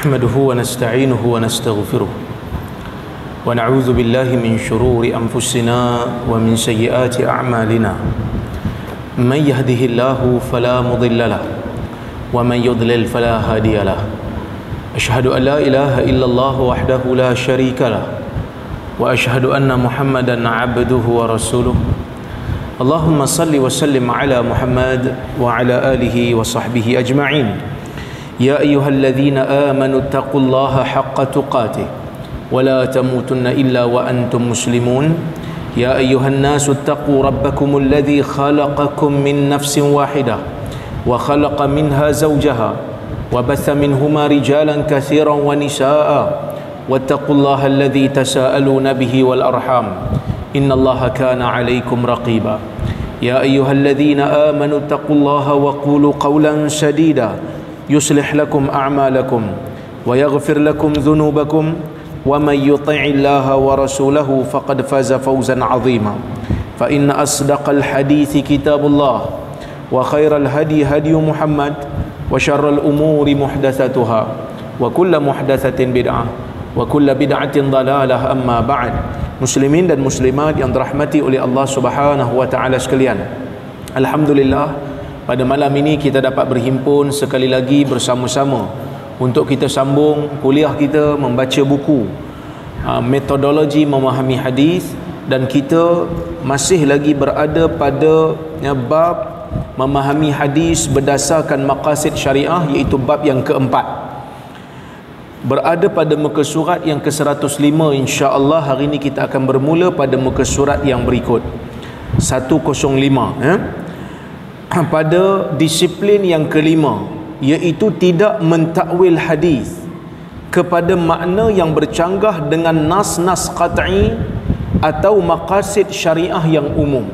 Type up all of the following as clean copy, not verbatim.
نحمده ونستعينه ونستغفره ونعوذ بالله من شرور أنفسنا ومن سيئات أعمالنا من يهده الله فلا مضل له ومن يضلل فلا هادي له أشهد أن لا إله إلا الله وحده لا شريك له وأشهد أن محمدا عبده ورسوله اللهم صل وسلم على محمد وعلى آله وصحبه أجمعين يا أيها الذين آمنوا اتقوا الله حق تقاته ولا تموتن إلا وأنتم مسلمون يا أيها الناس اتقوا ربكم الذي خلقكم من نفس واحدة وخلق منها زوجها وبث منهما رجالا كثيرا ونساء واتقوا الله الذي تساءلون به والأرحام إن الله كان عليكم رقيبا يا أيها الذين آمنوا اتقوا الله وقولوا قولا سديدا يصلح لكم أعمالكم ويغفر لكم ذنوبكم ومن يطع الله ورسوله فقد فاز فوزا عظيما فإن أصدق الحديث كتاب الله وخير الهدي هدي محمد وشر الأمور محدثاتها وكل محدثة بدعة وكل بدعة ضلالة أما بعد Muslimin dan muslimat yang dirahmati oleh Allah Subhanahu wa taala sekalian. Alhamdulillah, pada malam ini kita dapat berhimpun sekali lagi bersama-sama untuk kita sambung kuliah kita membaca buku metodologi memahami hadis, dan kita masih lagi berada pada bab memahami hadis berdasarkan maqasid syariah, iaitu bab yang keempat. Berada pada muka surat yang ke-105. insya-Allah hari ini kita akan bermula pada muka surat yang berikut 105 pada disiplin yang kelima, iaitu tidak mentakwil hadis kepada makna yang bercanggah dengan nas-nas qat'i atau maqasid syariah yang umum.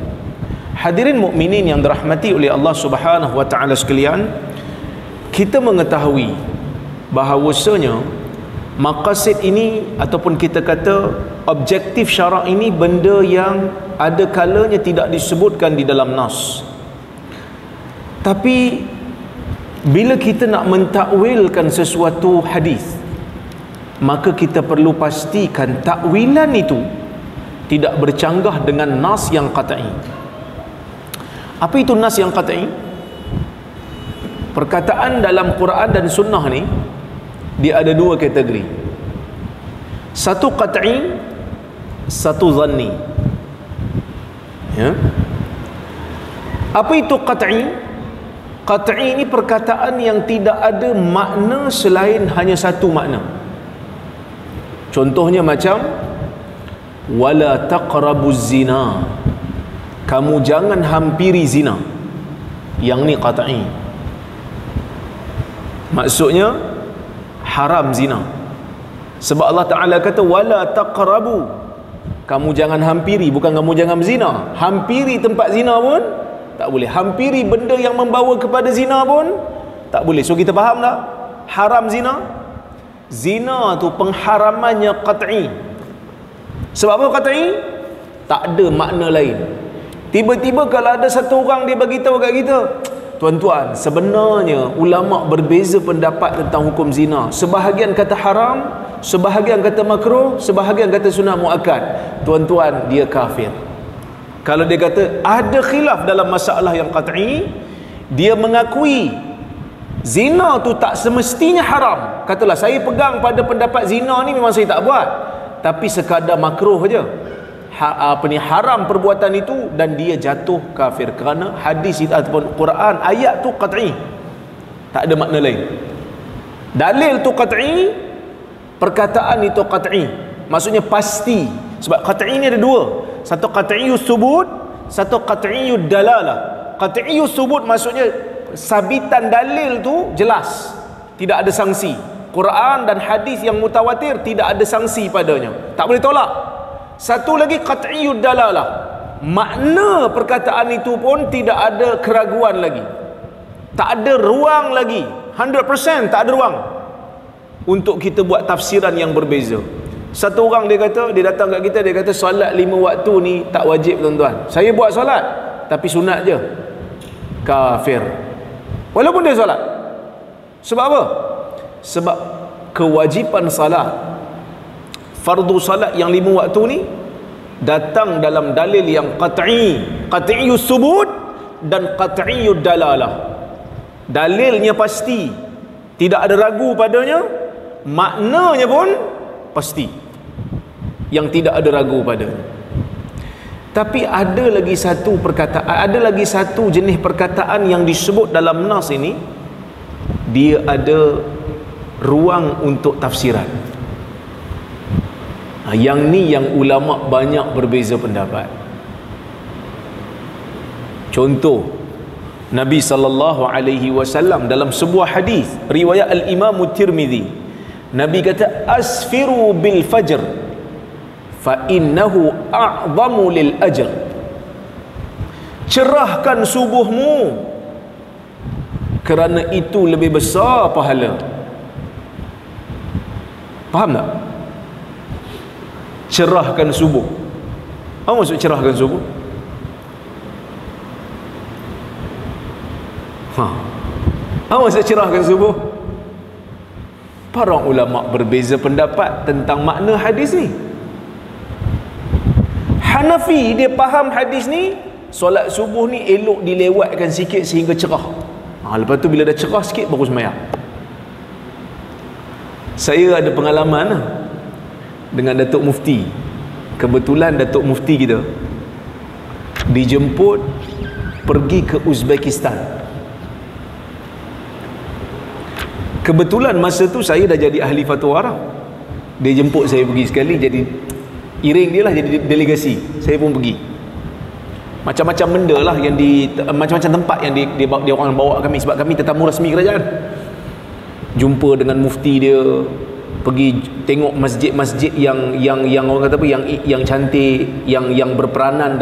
Hadirin mukminin yang dirahmati oleh Allah Subhanahu wa taala sekalian, kita mengetahui bahawasanya maqasid ini ataupun kita kata objektif syarak ini benda yang ada kalanya tidak disebutkan di dalam nas. Tapi bila kita nak mentakwilkan sesuatu hadis, maka kita perlu pastikan takwilan itu tidak bercanggah dengan nas yang qat'i. Apa itu nas yang qat'i? Perkataan dalam Quran dan sunnah ni dia ada dua kategori. Satu qat'i, satu zanni. Ya. Apa itu qat'i? Qat'i ini perkataan yang tidak ada makna selain hanya satu makna. Contohnya macam wala taqrabuz zina, kamu jangan hampiri zina. Yang ni qat'i. Maksudnya haram zina. Sebab Allah Ta'ala kata wala taqrabu, kamu jangan hampiri, bukan kamu jangan zina. Hampiri tempat zina pun tak boleh. Hampiri benda yang membawa kepada zina pun tak boleh. So kita faham tak? Haram zina. Zina tu pengharamannya qat'i. Sebab apa qat'i? Tak ada makna lain. Tiba-tiba kalau ada satu orang dia bagi tahu kat kita, tuan-tuan, sebenarnya ulama berbeza pendapat tentang hukum zina. Sebahagian kata haram, sebahagian kata makruh, sebahagian kata sunat muakkad. Tuan-tuan, dia kafir. Kalau dia kata ada khilaf dalam masalah yang qat'i, dia mengakui zina tu tak semestinya haram. Katalah saya pegang pada pendapat zina ni memang saya tak buat, tapi sekadar makruh je. Haram perbuatan itu, dan dia jatuh kafir kerana hadis itu ataupun Quran ayat tu qat'i, tak ada makna lain. Dalil tu qat'i, perkataan itu qat'i, maksudnya pasti. Sebab qat'i ni ada dua, satu qat'iyus subut, satu qat'iyud dalalah. Qat'iyus subut maksudnya sabitan dalil tu jelas, tidak ada sanksi. Quran dan hadis yang mutawatir tidak ada sanksi padanya, tak boleh tolak. Satu lagi qat'iyud dalalah, makna perkataan itu pun tidak ada keraguan lagi, tak ada ruang lagi, 100% tak ada ruang untuk kita buat tafsiran yang berbeza. Satu orang dia kata, dia datang kat kita, dia kata solat 5 waktu ni tak wajib tuan-tuan. Saya buat solat tapi sunat je. Kafir. Walaupun dia solat. Sebab apa? Sebab kewajipan salat, fardu salat yang 5 waktu ni datang dalam dalil yang qat'iyus subut dan qat'iyud dalalah. Dalilnya pasti, tidak ada ragu padanya, maknanya pun pasti, yang tidak ada ragu padanya. Tapi ada lagi satu perkataan, ada lagi satu jenis perkataan yang disebut dalam nas ini, dia ada ruang untuk tafsiran. Yang ni yang ulama banyak berbeza pendapat. Contoh, Nabi SAW dalam sebuah hadis riwayat Al-Imam Tirmizi, Nabi kata asfiru bil fajr fa innahu a'zamu lil ajr. Cerahkan subuhmu kerana itu lebih besar pahala. Faham tak? Cerahkan subuh. Apa maksud cerahkan subuh? Apa maksud cerahkan subuh? Para ulama berbeza pendapat tentang makna hadis ni. Hanafi dia faham hadis ni, solat subuh ni elok dilewatkan sikit sehingga cerah. Lepas tu bila dah cerah sikit baru sembahyang. Saya ada pengalaman dengan Datuk Mufti. Kebetulan Datuk Mufti kita dijemput pergi ke Uzbekistan. Kebetulan masa tu saya dah jadi ahli fatwa Arab. Dia jemput saya pergi sekali, jadi iring dia lah, jadi delegasi. Saya pun pergi. Macam-macam benda lah yang macam-macam tempat yang dia orang bawa kami, sebab kami tetamu rasmi kerajaan. Jumpa dengan mufti dia, pergi tengok masjid-masjid yang orang kata apa, yang cantik, yang berperanan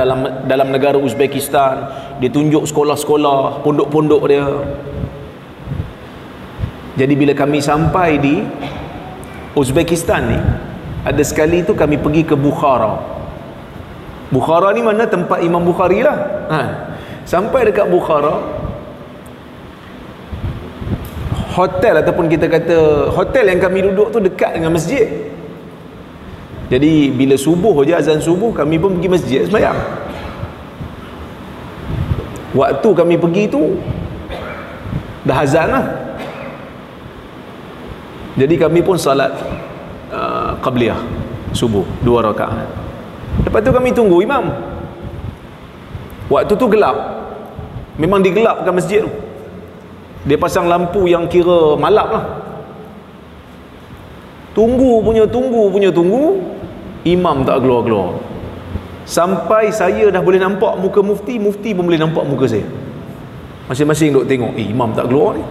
dalam negara Uzbekistan. Dia tunjuk sekolah-sekolah, pondok-pondok dia. Jadi bila kami sampai di Uzbekistan ni, ada sekali tu kami pergi ke Bukhara. Bukhara ni mana tempat Imam Bukhari lah. Sampai dekat Bukhara, hotel ataupun kita kata hotel yang kami duduk tu dekat dengan masjid. Jadi bila subuh je, azan subuh, kami pun pergi masjid sembahyang. Waktu kami pergi tu dah azan lah. Jadi kami pun salat qabliyah subuh 2 rakaat. Lepas tu kami tunggu imam. Waktu tu gelap, memang digelapkan masjid tu. Dia pasang lampu yang kira malap lah. Tunggu, imam tak keluar-keluar. Sampai saya dah boleh nampak muka mufti, mufti pun boleh nampak muka saya. Masing-masing duk tengok, imam tak keluar ni.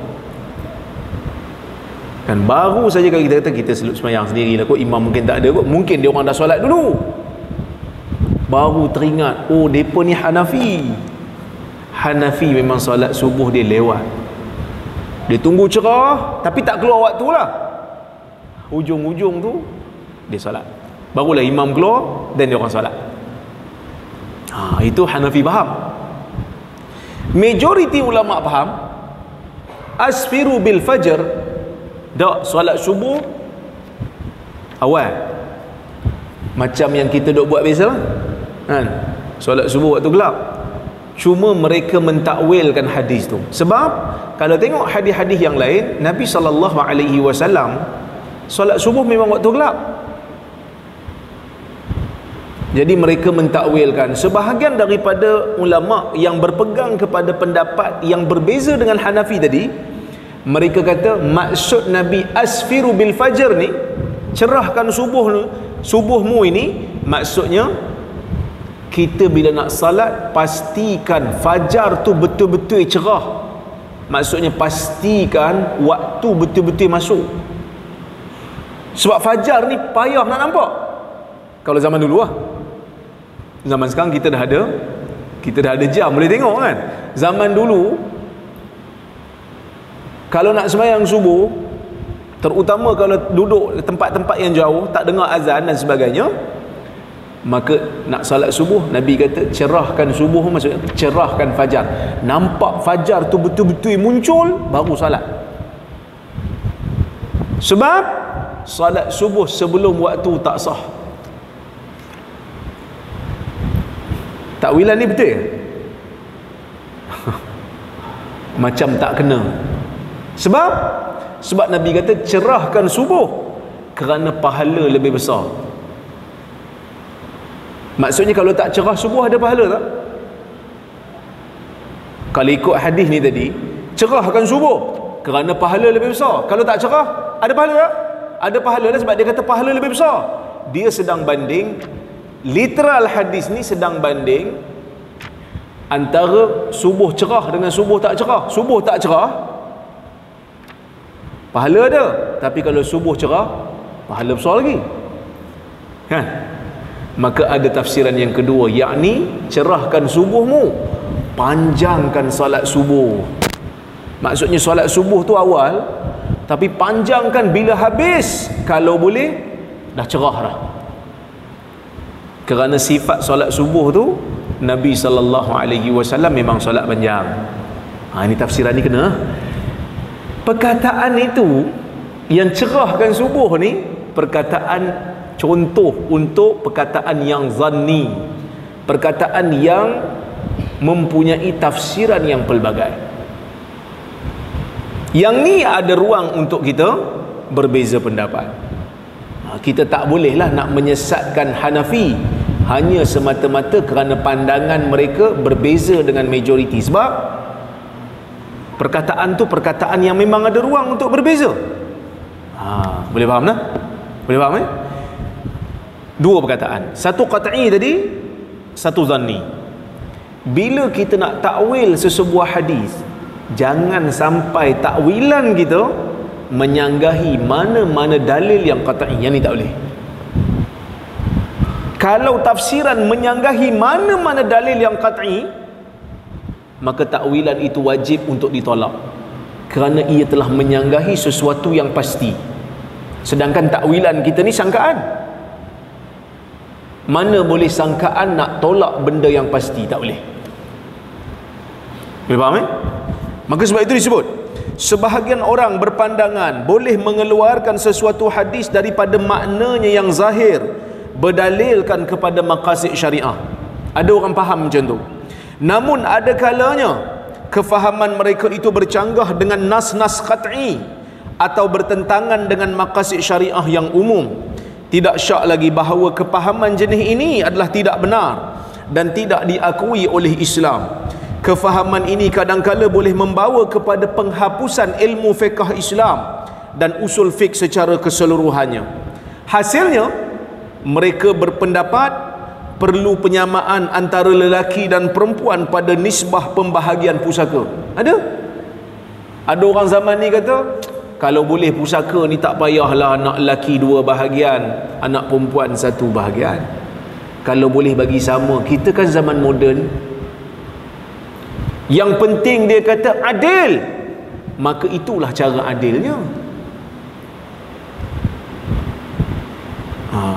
Kan baru saja kalau kita kata kita sembahyang sendiri lah kot, imam mungkin tak ada kot, mungkin dia orang dah solat dulu. Baru teringat, oh depa ni Hanafi. Hanafi memang solat subuh dia lewat. Dia tunggu cerah tapi tak keluar waktu lah. Hujung-hujung tu dia solat. Barulah imam keluar dan dia orang solat. Itu Hanafi faham. Majoriti ulama faham asfiru bil fajr, dak solat subuh awal macam yang kita duk buat biasa kan, solat subuh waktu gelap. Cuma mereka mentakwilkan hadis tu, sebab kalau tengok hadis-hadis yang lain, Nabi SAW solat subuh memang waktu gelap. Jadi mereka mentakwilkan. Sebahagian daripada ulama yang berpegang kepada pendapat yang berbeza dengan Hanafi tadi, mereka kata maksud Nabi asfiru bil fajr ni, cerahkan subuhmu ini, maksudnya kita bila nak salat pastikan fajar tu betul-betul cerah. Maksudnya pastikan waktu betul-betul masuk. Sebab fajar ni payah nak nampak. Kalau zaman dulu lah. Zaman sekarang kita dah ada jam boleh tengok kan. Zaman dulu kalau nak sembahyang subuh, terutama kalau duduk tempat-tempat yang jauh, tak dengar azan dan sebagainya, maka nak salat subuh, Nabi kata cerahkan subuh, maksudnya cerahkan fajar. Nampak fajar tu betul-betul muncul, baru salat. Sebab salat subuh sebelum waktu tak sah. Takwilan ni betul ya? Macam tak kena. Sebab Nabi kata cerahkan subuh kerana pahala lebih besar. Maksudnya kalau tak cerah subuh ada pahala tak? Kalau ikut hadis ni tadi, cerahkan subuh kerana pahala lebih besar. Kalau tak cerah, ada pahala tak? Ada pahala lah, sebab dia kata pahala lebih besar. Dia sedang banding, literal hadis ni sedang banding antara subuh cerah dengan subuh tak cerah. Subuh tak cerah, pahala ada. Tapi kalau subuh cerah, pahala besar lagi. Kan? Maka ada tafsiran yang kedua, yakni cerahkan subuhmu, panjangkan solat subuh. Maksudnya solat subuh tu awal, tapi panjangkan bila habis, kalau boleh dah cerah dah. Kerana sifat solat subuh tu Nabi SAW memang solat panjang. Ini tafsiran ni kena. Perkataan itu yang cerahkan subuh ni perkataan contoh untuk perkataan yang zanni, perkataan yang mempunyai tafsiran yang pelbagai. Yang ni ada ruang untuk kita berbeza pendapat. Kita tak bolehlah nak menyesatkan Hanafi hanya semata-mata kerana pandangan mereka berbeza dengan majoriti. Sebab perkataan tu perkataan yang memang ada ruang untuk berbeza. Boleh faham tak? Boleh faham Dua perkataan, satu qat'i tadi, satu zanni. Bila kita nak takwil sesebuah hadis, jangan sampai takwilan kita menyanggahi mana-mana dalil yang qat'i. Yang ni tak boleh. Kalau tafsiran menyanggahi mana-mana dalil yang qat'i, maka takwilan itu wajib untuk ditolak, kerana ia telah menyanggahi sesuatu yang pasti. Sedangkan takwilan kita ni sangkaan. Mana boleh sangkaan nak tolak benda yang pasti? Tak boleh. Boleh faham Maka sebab itu disebut, sebahagian orang berpandangan boleh mengeluarkan sesuatu hadis daripada maknanya yang zahir, berdalilkan kepada maqasid syariah. Ada orang faham macam tu. Namun ada kalanya kefahaman mereka itu bercanggah dengan nas-nas qat'i atau bertentangan dengan maqasid syariah yang umum. Tidak syak lagi bahawa kefahaman jenis ini adalah tidak benar dan tidak diakui oleh Islam. Kefahaman ini kadang-kala boleh membawa kepada penghapusan ilmu fiqh Islam dan usul fiqh secara keseluruhannya. Hasilnya, mereka berpendapat perlu penyamaan antara lelaki dan perempuan pada nisbah pembahagian pusaka. Ada orang zaman ni kata, kalau boleh pusaka ni tak payahlah anak lelaki 2 bahagian, anak perempuan 1 bahagian. Kalau boleh bagi sama. Kita kan zaman moden. Yang penting dia kata adil, maka itulah cara adilnya.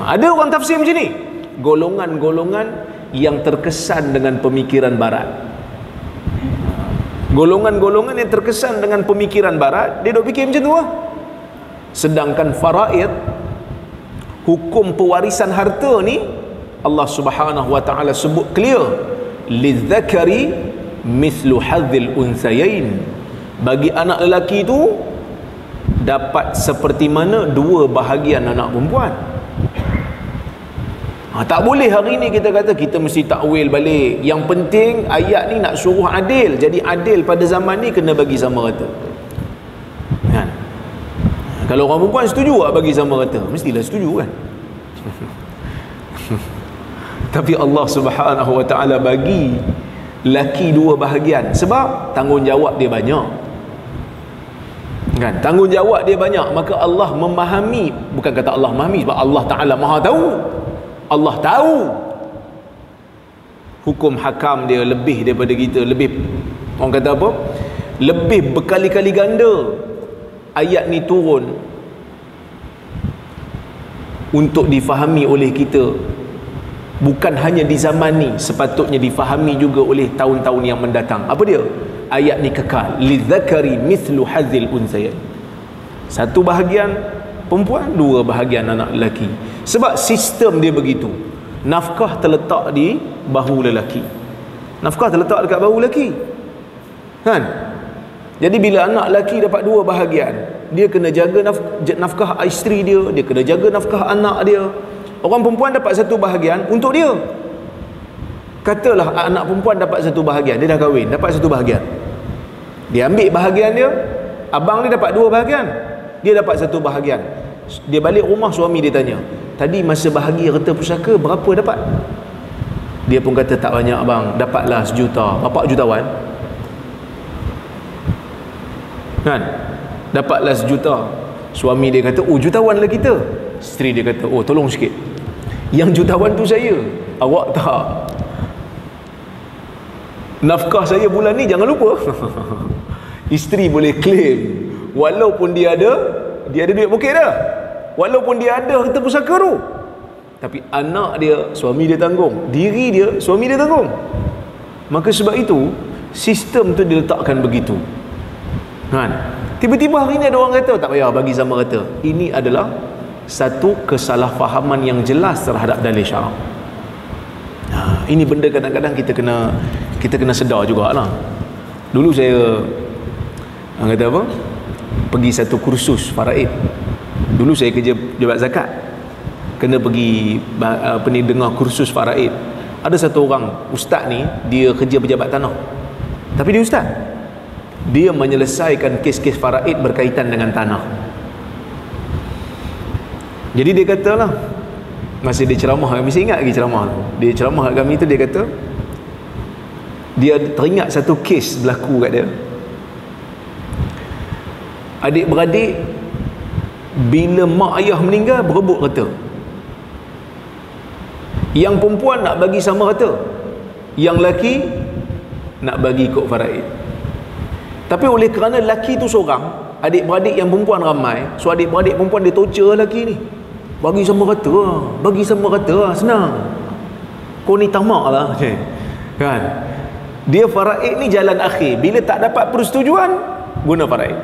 Ada orang tafsir macam ni. Golongan-golongan yang terkesan dengan pemikiran barat. Golongan-golongan yang terkesan dengan pemikiran barat, dia duk fikir macam tu lah. Sedangkan faraid, hukum pewarisan harta ni, Allah Subhanahu wa ta'ala sebut clear, lidzakari mithlu hadzil unthayain. Bagi anak lelaki tu dapat seperti mana 2 bahagian anak perempuan. Tak boleh hari ni kita kata kita mesti takwil balik. Yang penting ayat ni nak suruh adil. Jadi adil pada zaman ni kena bagi sama rata. Kan? Kalau orang perempuan setuju tak bagi sama rata? Mestilah setuju kan? Tapi Allah Subhanahu wa ta'ala bagi laki 2 bahagian. Sebab tanggungjawab dia banyak. Kan? Tanggungjawab dia banyak. Maka Allah memahami. Bukan kata Allah memahami, sebab Allah Ta'ala maha tahu. Allah tahu hukum hakam dia lebih daripada kita. Lebih, orang kata apa, lebih berkali-kali ganda ayat ni turun untuk difahami oleh kita. Bukan hanya di zaman ni, sepatutnya difahami juga oleh tahun-tahun yang mendatang. Apa dia? Ayat ni kekal, lidzakari mithlu hadzil unthayain. 1 bahagian perempuan, 2 bahagian anak lelaki. Sebab sistem dia begitu. Nafkah terletak di bahu lelaki. Nafkah terletak dekat bahu lelaki. Kan? Jadi bila anak lelaki dapat 2 bahagian, dia kena jaga nafkah isteri dia, dia kena jaga nafkah anak dia. Orang perempuan dapat 1 bahagian untuk dia. Katalah anak perempuan dapat 1 bahagian, dia dah kahwin, dapat 1 bahagian. Dia ambil bahagian dia, abang dia dapat 2 bahagian. Dia dapat 1 bahagian. Dia balik rumah, suami dia tanya, tadi masa bahagi harta pusaka berapa dapat? Dia pun kata, tak banyak abang, dapatlah 1 juta. Bapak jutawan kan? Dapatlah 1 juta. Suami dia kata, oh jutawan lah kita. Isteri dia kata, oh tolong sikit, yang jutawan tu saya, awak tak. Nafkah saya bulan ni jangan lupa. Isteri boleh claim walaupun dia ada duit poket dah, walaupun dia ada harta pusaka tu, tapi anak dia suami dia tanggung, diri dia suami dia tanggung. Maka sebab itu sistem tu diletakkan begitu kan. Tiba-tiba hari ni ada orang kata tak payah bagi sama rata. Ini adalah satu kesalahfahaman yang jelas terhadap dalil syarak. Ini benda kadang-kadang kita kena sedar jugalah. Dulu saya kata apa, pergi satu kursus faraid. Dulu saya kerja pejabat zakat, kena pergi dengar kursus faraid. Ada satu orang ustaz ni, dia kerja pejabat tanah, tapi dia ustaz. Dia menyelesaikan kes-kes faraid berkaitan dengan tanah. Jadi dia katalah, masa dia ceramah, kami masih ingat lagi ceramah tu. Dia ceramah kat kami tu, dia kata dia teringat satu kes berlaku kat dia. Adik-beradik bila mak ayah meninggal berebut harta. Yang perempuan nak bagi sama harta, yang lelaki nak bagi ikut faraid. Tapi oleh kerana lelaki tu seorang, adik-beradik yang perempuan ramai, so adik-beradik perempuan dia torture lelaki ni, bagi sama harta, bagi sama harta, senang, kau ni tamak lah kan. Dia faraid ni jalan akhir. Bila tak dapat persetujuan, guna faraid.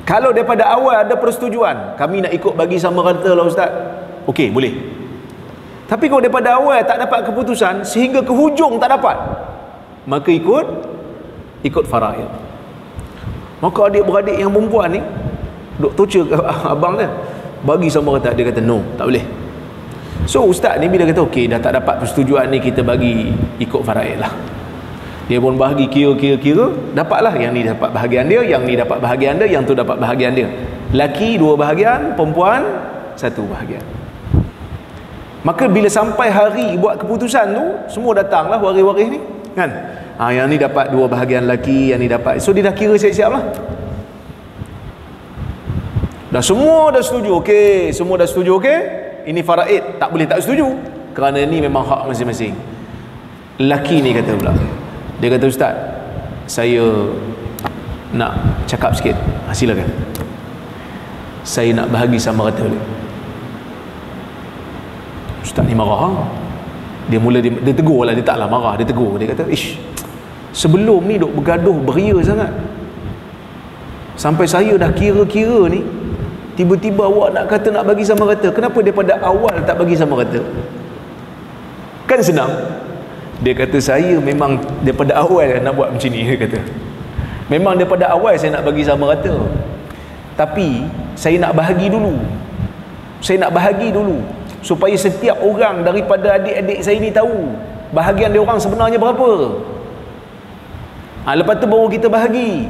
Kalau daripada awal ada persetujuan, kami nak ikut bagi sama harta lah ustaz, okey, boleh. Tapi kalau daripada awal tak dapat keputusan sehingga ke hujung tak dapat, maka ikut faraid. Maka adik-beradik yang perempuan ni duk torture abang dia, bagi sama harta. Dia kata no, tak boleh. So ustaz ni bila kata okey, dah tak dapat persetujuan ni, kita bagi ikut faraid lah. Dia pun bahagi kira, dapatlah, yang ni dapat bahagian dia, yang ni dapat bahagian dia, yang tu dapat bahagian dia. Laki 2 bahagian, perempuan 1 bahagian. Maka bila sampai hari buat keputusan tu, semua datanglah waris-waris ni kan. Yang ni dapat 2 bahagian laki, yang ni dapat. So dia dah kira siap-siap lah. Dah semua dah setuju, okey, semua dah setuju, okey. Ini faraid, tak boleh tak setuju, kerana ni memang hak masing-masing. Laki ni kata pula, dia kata ustaz, saya nak cakap sikit. Silakan. Saya nak bahagi sama rata dia. Ustaz ni marah. Dia mula dia tegur lah, dia taklah marah, dia tegur. Dia kata, ish, sebelum ni duk bergaduh beria sangat, sampai saya dah kira-kira ni, tiba-tiba awak nak kata nak bagi sama rata. Kenapa daripada awal tak bagi sama rata? Kan senang. Dia kata, saya memang daripada awal nak buat macam ni. Dia kata, memang daripada awal saya nak bagi sama rata, tapi saya nak bahagi dulu. Saya nak bahagi dulu supaya setiap orang daripada adik-adik saya ni tahu bahagian dia orang sebenarnya berapa. Lepas tu baru kita bahagi.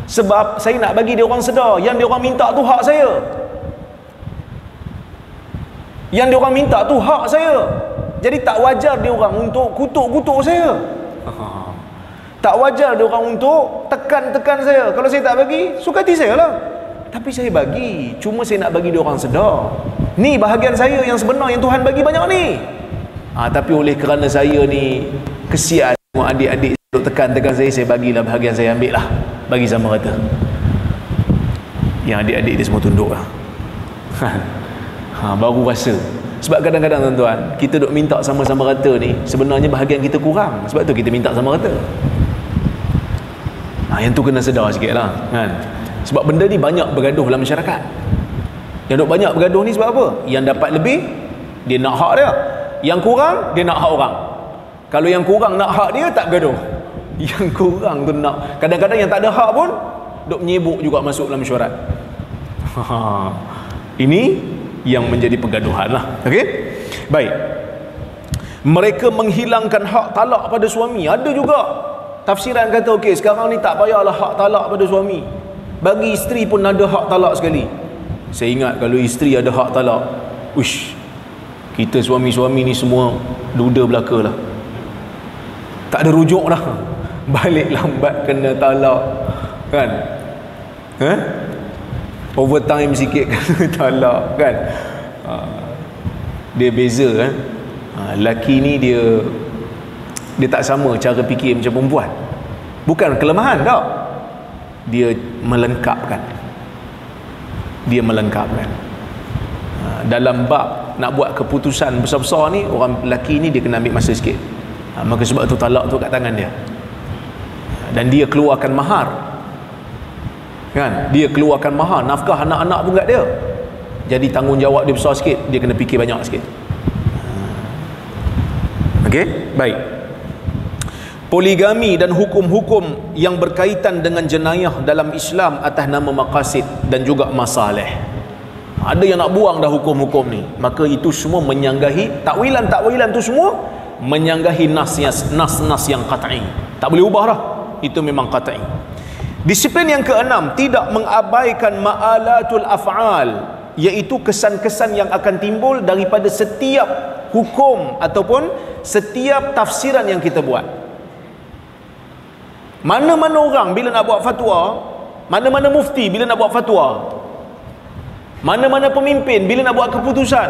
Sebab saya nak bagi dia orang sedar, yang dia orang minta tu hak saya. Yang dia orang minta tu hak saya. Jadi tak wajar dia orang untuk kutuk-kutuk saya. Tak wajar dia orang untuk tekan-tekan saya. Kalau saya tak bagi, suka hati saya lah. Tapi saya bagi, cuma saya nak bagi dia orang sedar, ni bahagian saya yang sebenar, yang Tuhan bagi banyak ni. Tapi oleh kerana saya ni kesian, semua adik-adik duk tekan-tekan saya bagilah bahagian saya, ambil lah, bagi sama rata. Yang adik-adik dia semua tunduk lah. Baru rasa. Sebab kadang-kadang tuan-tuan, kita duk minta sama-sama rata ni, sebenarnya bahagian kita kurang. Sebab tu kita minta sama rata. Yang tu kena sedar sikit lah kan. Sebab benda ni banyak bergaduh dalam masyarakat. Yang duk banyak bergaduh ni sebab apa? Yang dapat lebih dia nak hak dia, yang kurang dia nak hak orang. Kalau yang kurang nak hak dia, tak bergaduh. Yang kurang tu nak, kadang-kadang yang tak ada hak pun duk menyibuk juga masuk dalam mesyuarat. Ini yang menjadi pergaduhan lah. Okey, baik. Mereka menghilangkan hak talak pada suami. Ada juga tafsiran kata okey, sekarang ni tak payahlah hak talak pada suami, bagi isteri pun ada hak talak sekali. Saya ingat kalau isteri ada hak talak, uish, kita suami-suami ni semua duda belaka lah, tak ada rujuk dah. Balik lambat kena talak kan, overtime sikit kena talak kan. Dia beza kan. Lelaki ni dia tak sama cara fikir macam perempuan. Bukan kelemahan tak, dia melengkapkan. Dalam bab nak buat keputusan besar-besar ni, orang lelaki ni dia kena ambil masa sikit. Maka sebab tu talak tu kat tangan dia. Dan dia keluarkan mahar kan, dia keluarkan mahar, nafkah anak-anak pun kat dia. Jadi tanggungjawab dia besar sikit, dia kena fikir banyak sikit. Okey, baik. Poligami dan hukum-hukum yang berkaitan dengan jenayah dalam Islam atas nama maqasid dan juga masalih. Ada yang nak buang dah hukum-hukum ni, maka itu semua menyanggahi takwilan-takwilan tu semua menyanggahi nas yang qat'i. Tak boleh ubah dah. Itu memang qat'i. Disiplin yang keenam, tidak mengabaikan ma'alatul af'al, iaitu kesan-kesan yang akan timbul daripada setiap hukum ataupun setiap tafsiran yang kita buat. Mana-mana orang bila nak buat fatwa, mana-mana mufti bila nak buat fatwa, mana-mana pemimpin bila nak buat keputusan,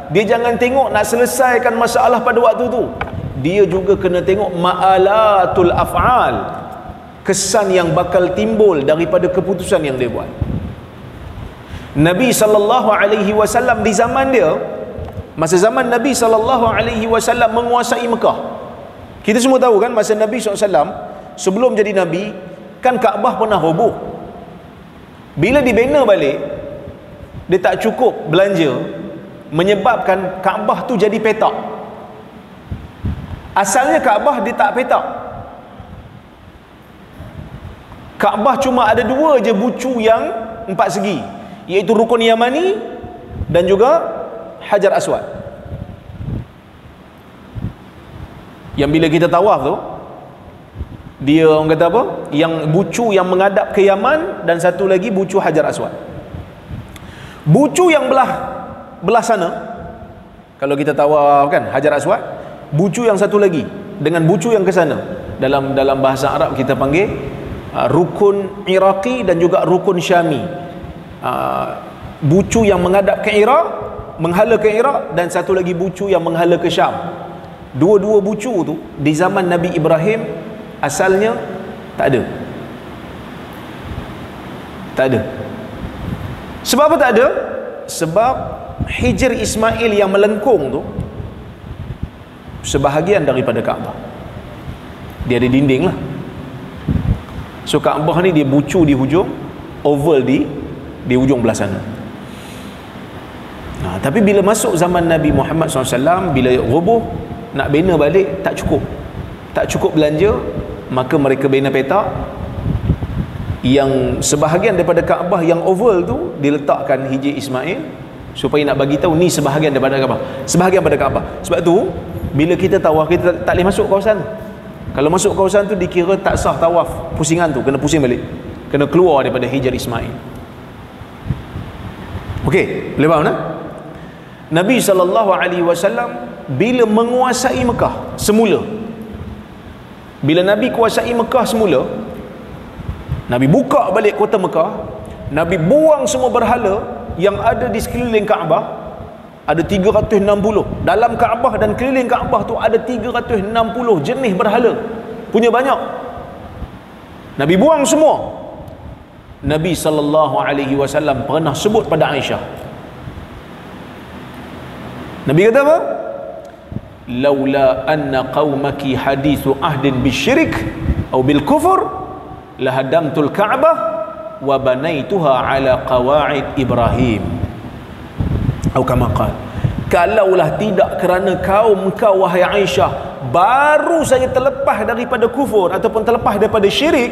dia jangan tengok nak selesaikan masalah pada waktu tu, dia juga kena tengok ma'alatul af'al, kesan yang bakal timbul daripada keputusan yang dia buat. Nabi SAW di zaman dia, masa zaman Nabi SAW menguasai Mekah, kita semua tahu kan, masa Nabi SAW sebelum jadi Nabi kan Kaabah pernah roboh. Bila dibina balik, dia tak cukup belanja, menyebabkan Kaabah tu jadi petak. Asalnya Kaabah dia tak petak. Kaabah cuma ada dua je bucu yang 4 segi, iaitu Rukun Yamani dan juga Hajar Aswad. Yang bila kita tawaf tu, dia orang kata apa? Yang bucu yang menghadap ke Yaman, dan satu lagi bucu Hajar Aswad. Bucu yang belah sana, kalau kita tawaf kan Hajar Aswad, bucu yang satu lagi dengan bucu yang ke sana, dalam bahasa Arab kita panggil rukun Iraqi dan juga rukun Syami. Bucu yang menghadap ke Iraq, menghala ke Iraq, dan satu lagi bucu yang menghala ke Syam. Dua-dua bucu tu di zaman Nabi Ibrahim asalnya tak ada. Sebab apa tak ada? Sebab Hijr Ismail yang melengkung tu sebahagian daripada Kaabah, dia ada dinding lah. So Kaabah ni dia bucu di hujung, oval di hujung belah sana. Tapi bila masuk zaman Nabi Muhammad SAW, bila roboh, nak bina balik tak cukup belanja, maka mereka bina petak yang sebahagian daripada Kaabah yang oval tu diletakkan Hijr Ismail, supaya nak bagi tahu ni sebahagian daripada Kaabah, sebahagian daripada Kaabah. Sebab tu bila kita tawaf, kita tak boleh masuk kawasan. Kalau masuk kawasan tu dikira tak sah tawaf, pusingan tu kena pusing balik, kena keluar daripada Hijr Ismail. Okey, boleh faham tak? Nabi SAW bila menguasai Mekah semula, bila Nabi kuasai Mekah semula, Nabi buka balik kota Mekah, Nabi buang semua berhala yang ada di sekeliling Kaabah. Ada 360 dalam Kaabah, dan keliling Kaabah tu ada 360 jenis berhala, punya banyak. Nabi buang semua. Nabi SAW pernah sebut pada Aisyah, Nabi kata apa? Laula anna qaumaki hadithu ahdin bisyirik atau bil kufur lahadamtul Ka'bah wa banaituha ala qawaid Ibrahim. Atau kama qala, kalaulah tidak kerana kaum kau wahai Aisyah baru saja terlepas daripada kufur ataupun terlepas daripada syirik,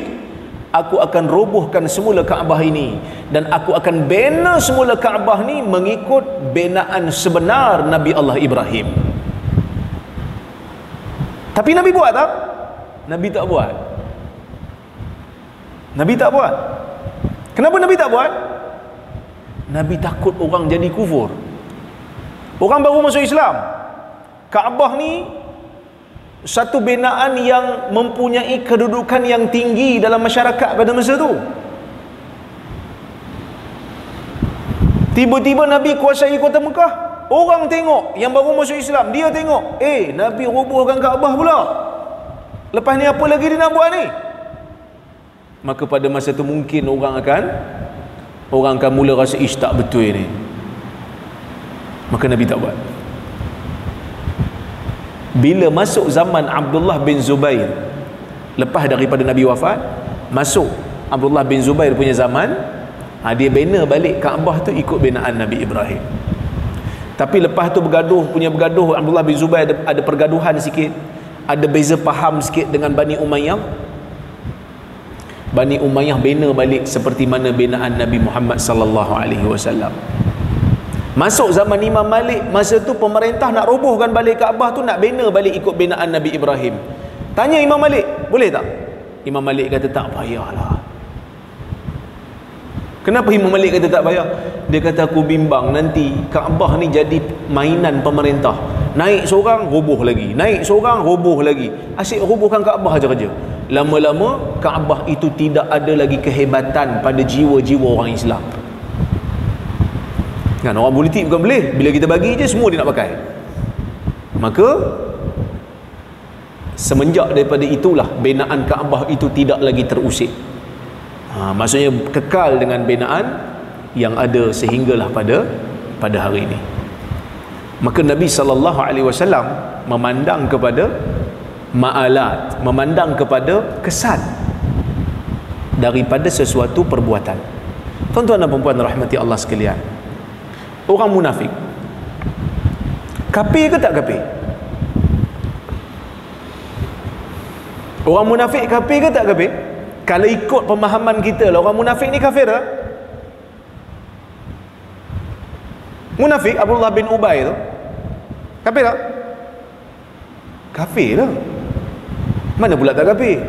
aku akan robohkan semula Kaabah ini dan aku akan bina semula Kaabah ni mengikut binaan sebenar Nabi Allah Ibrahim. Tapi Nabi buat tak? Nabi tak buat. Nabi tak buat. Kenapa Nabi tak buat? Nabi takut orang jadi kufur. Orang baru masuk Islam. Kaabah ni satu binaan yang mempunyai kedudukan yang tinggi dalam masyarakat pada masa tu. Tiba-tiba Nabi kuasai kota Mekah. Orang tengok yang baru masuk Islam, dia tengok, Nabi robohkan Kaabah pula. Lepas ni apa lagi dia nak buat ni? Maka pada masa tu mungkin orang akan mula rasa tak betul ni. Maka Nabi tak buat. Bila masuk zaman Abdullah bin Zubair, lepas daripada Nabi wafat, masuk Abdullah bin Zubair punya zaman, dia bina balik Kaabah tu ikut binaan Nabi Ibrahim. Tapi lepas tu bergaduh Abdullah bin Zubair ada pergaduhan sikit, ada beza faham sikit dengan Bani Umayyah. Bani Umayyah bina balik seperti mana binaan Nabi Muhammad sallallahu alaihi wasallam. Masuk zaman Imam Malik, masa tu pemerintah nak robohkan balik Kaabah tu, nak bina balik ikut binaan Nabi Ibrahim. Tanya Imam Malik, boleh tak? Imam Malik kata tak payahlah. Kenapa Imam Malik kata tak payah? Dia kata aku bimbang nanti Kaabah ni jadi mainan pemerintah. Naik seorang, roboh lagi. Naik seorang, roboh lagi. Asyik robohkan Kaabah aja kerja. Lama-lama Kaabah itu tidak ada lagi kehebatan pada jiwa-jiwa orang Islam. Kan orang politik bukan boleh, bila kita bagi je semua dia nak pakai. Maka semenjak daripada itulah binaan Kaabah itu tidak lagi terusik. Maksudnya kekal dengan binaan yang ada sehinggalah pada hari ini. Maka Nabi sallallahu alaihi wasallam memandang kepada ma'alat, memandang kepada kesan daripada sesuatu perbuatan. Tuan-tuan dan puan-puan rahmati Allah sekalian, orang munafik kafir ke tak kafir? Orang munafik kafir ke tak kafir? Kalau ikut pemahaman kita lah, orang munafik ni kafir tak? Munafik Abdullah bin Ubay tu kafir tak? Kafir lah. Mana pula tak kafir?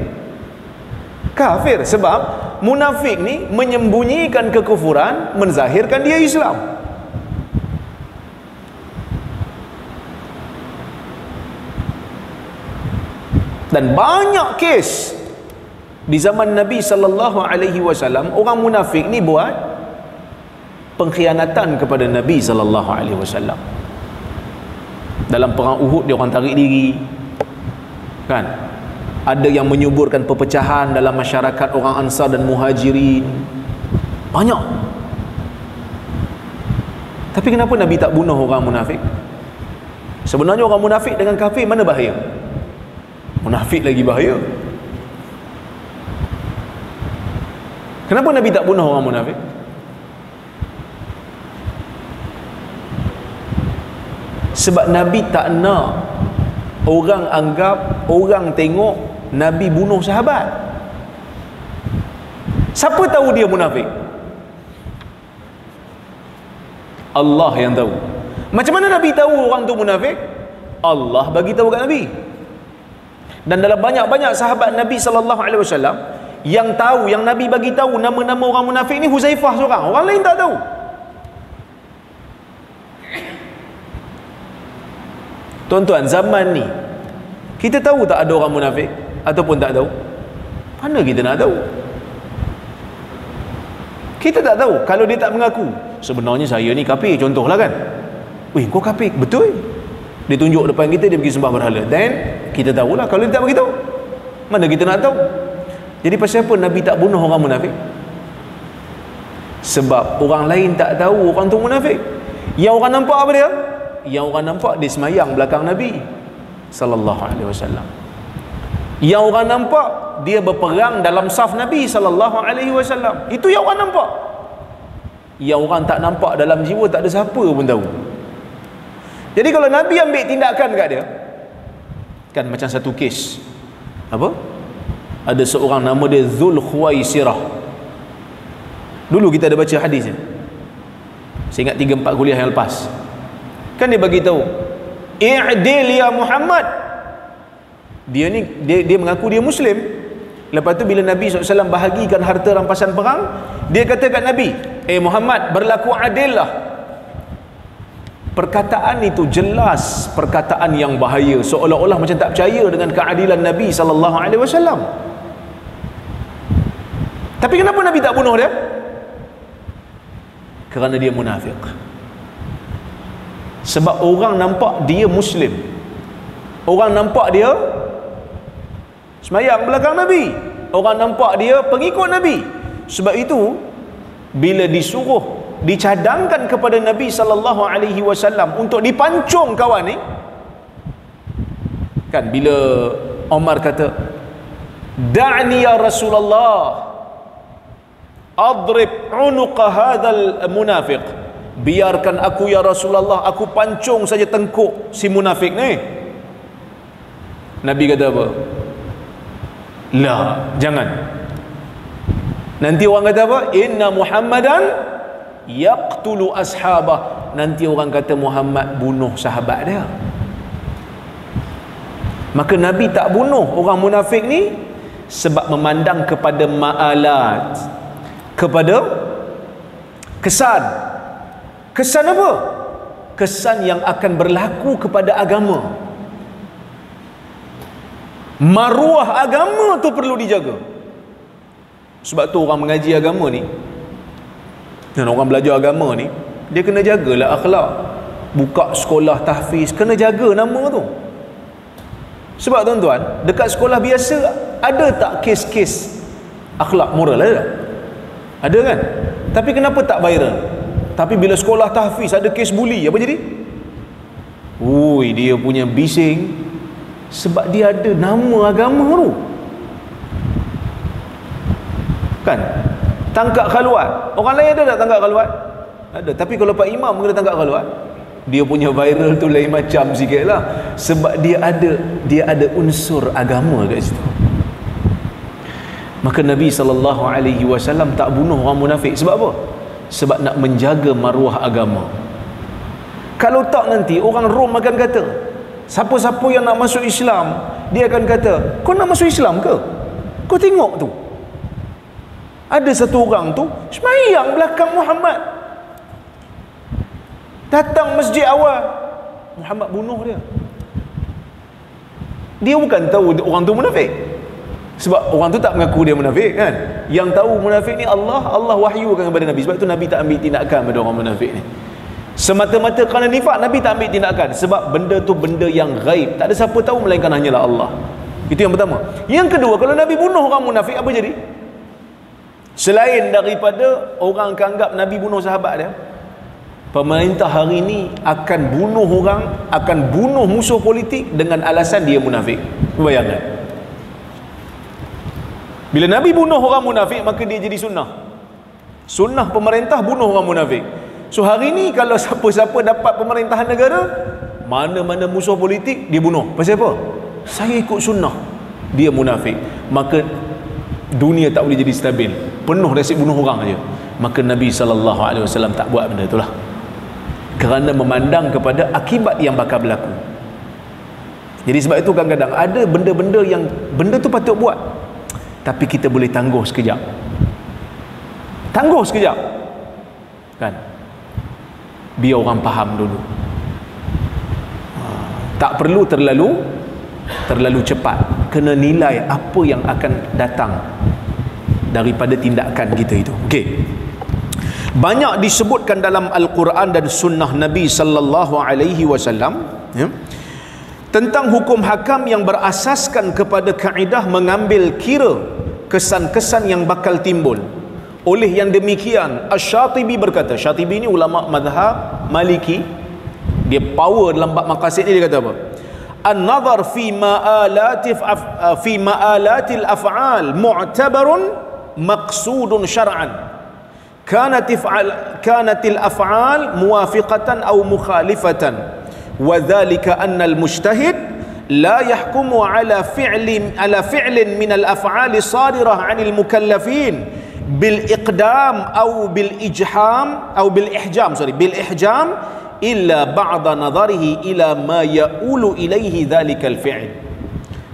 Kafir, sebab munafik ni menyembunyikan kekufuran, menzahirkan dia Islam. Dan banyak kes di zaman Nabi sallallahu alaihi wasallam orang munafik ni buat pengkhianatan kepada Nabi sallallahu alaihi wasallam. Dalam perang Uhud dia orang tarik diri. Kan? Ada yang menyuburkan perpecahan dalam masyarakat orang Ansar dan Muhajirin. Banyak. Tapi kenapa Nabi tak bunuh orang munafik? Sebenarnya orang munafik dengan kafir mana bahaya? Munafik lagi bahaya. Kenapa Nabi tak bunuh orang munafik? Sebab Nabi tak nak orang anggap, orang tengok Nabi bunuh sahabat. Siapa tahu dia munafik? Allah yang tahu. Macam mana Nabi tahu orang tu munafik? Allah bagi tahu kat Nabi. Dan dalam banyak-banyak sahabat Nabi sallallahu alaihi wasallam yang tahu, yang Nabi bagi tahu nama-nama orang munafik ni Huzaifah seorang. Orang lain tak tahu. Tuan-tuan, zaman ni kita tahu tak ada orang munafik ataupun tak tahu? Mana kita nak tahu? Kita tak tahu. Kalau dia tak mengaku, sebenarnya saya ni kafir, contohlah kan. Weh, kau kafir, betul? Dia tunjuk depan kita, dia pergi sembah berhala. Then kita tahulah. Kalau dia tak beritahu, mana kita nak tahu? Jadi pasal apa Nabi tak bunuh orang munafik? Sebab orang lain tak tahu orang tu munafik. Yang orang nampak apa dia? Yang orang nampak dia semayang belakang Nabi sallallahu alaihi wasallam. Yang orang nampak dia berperang dalam saf Nabi sallallahu alaihi wasallam. Itu yang orang nampak. Yang orang tak nampak dalam jiwa, tak ada siapa pun tahu. Jadi kalau Nabi ambil tindakan kat dia, kan macam satu kes apa, ada seorang nama dia Zul Khuwaisirah. Dulu kita ada baca hadis ni, saya ingat 3-4 kuliah yang lepas, kan dia bagi tahu, i'dil ya Muhammad. Dia ni dia mengaku dia Muslim. Lepas tu bila Nabi SAW bahagikan harta rampasan perang, dia kata kat Nabi, Muhammad, berlaku adil lah. Perkataan itu jelas perkataan yang bahaya, seolah-olah macam tak percaya dengan keadilan Nabi SAW. Tapi kenapa Nabi tak bunuh dia? Kerana dia munafik. Sebab orang nampak dia Muslim, orang nampak dia semayang belakang Nabi, orang nampak dia pengikut Nabi. Sebab itu bila dicadangkan kepada Nabi SAW untuk dipancung kawan ni, kan bila Omar kata, da'ni ya Rasulullah adrib unuqa hadzal munafiq, biarkan aku ya Rasulullah, aku pancung saja tengkuk si munafik ni. Nabi kata apa? La, jangan. Nanti orang kata apa? Inna Muhammadan yaqtulu ashabah. Nanti orang kata Muhammad bunuh sahabat dia. Maka Nabi tak bunuh orang munafik ni sebab memandang kepada ma'alat, kepada kesan. Kesan apa? Kesan yang akan berlaku kepada agama. Maruah agama tu perlu dijaga. Sebab tu orang mengaji agama ni, dan orang belajar agama ni, dia kena jagalah akhlak. Buka sekolah tahfiz, kena jaga nama tu. Sebab tuan-tuan, dekat sekolah biasa ada tak kes-kes akhlak moral? Ada kan? Tapi kenapa tak viral? Tapi bila sekolah tahfiz ada kes buli, apa jadi? Ui, dia punya bising. Sebab dia ada nama agama tu, kan? Tangkap khaluat, orang lain ada tak tangkap khaluat? Ada. Tapi kalau Pak Imam kena tangkap khaluat, dia punya viral tu lain macam sikit lah. Sebab dia ada unsur agama kat situ. Maka Nabi SAW tak bunuh orang munafik. Sebab apa? Sebab nak menjaga maruah agama. Kalau tak, nanti orang Rom akan kata, siapa-siapa yang nak masuk Islam, dia akan kata, kau nak masuk Islam ke? Kau tengok tu, ada satu orang tu semayang belakang Muhammad, datang masjid awal, Muhammad bunuh dia. Dia bukan tahu orang tu munafik, sebab orang tu tak mengaku dia munafik, kan? Yang tahu munafik ni Allah wahyukan kepada Nabi. Sebab tu Nabi tak ambil tindakan pada orang munafik ni. Semata-mata kerana nifak, Nabi tak ambil tindakan. Sebab benda tu benda yang gaib, tak ada siapa tahu melainkan hanyalah Allah. Itu yang pertama. Yang kedua, kalau Nabi bunuh orang munafik, apa jadi? Selain daripada orang akan anggap Nabi bunuh sahabat dia, pemerintah hari ini akan bunuh orang, akan bunuh musuh politik dengan alasan dia munafik. Bayangkan, bila Nabi bunuh orang munafik, maka dia jadi sunnah pemerintah bunuh orang munafik. So hari ni kalau siapa-siapa dapat pemerintahan negara, mana-mana musuh politik dia bunuh. Pasal apa? Saya ikut sunnah, dia munafik. Maka dunia tak boleh jadi stabil, penuh resip bunuh orang aja. Maka Nabi SAW tak buat benda itulah, kerana memandang kepada akibat yang bakal berlaku. Jadi sebab itu kadang-kadang ada benda-benda yang benda tu patut buat, tapi kita boleh tangguh sekejap, kan? Biar orang faham dulu. Tak perlu terlalu cepat. Kena nilai apa yang akan datang daripada tindakan kita itu. Okey. Banyak disebutkan dalam Al-Quran dan sunnah Nabi sallallahu alaihi wasallam, ya, tentang hukum hakam yang berasaskan kepada kaedah mengambil kira kesan-kesan yang bakal timbul. Oleh yang demikian, Asy-Syatibi berkata, Syatibi ni ulama mazhab Maliki, dia power dalam bab maqasid ni. Dia kata apa? An-nazar fi ma'alatil af'al mu'tabarun maqsudun syar'an, kanatil af'al muwafiqatan aw mukhalifatan, wa dzalika anna al-mujtahid la yahkumu ala fi'lin min al-af'ali sadirah 'anil mukallafin bil iqdam aw bil ihjam illa ba'da nadharihi ila ma ya'ulu ilaihi dhalikal fi'l.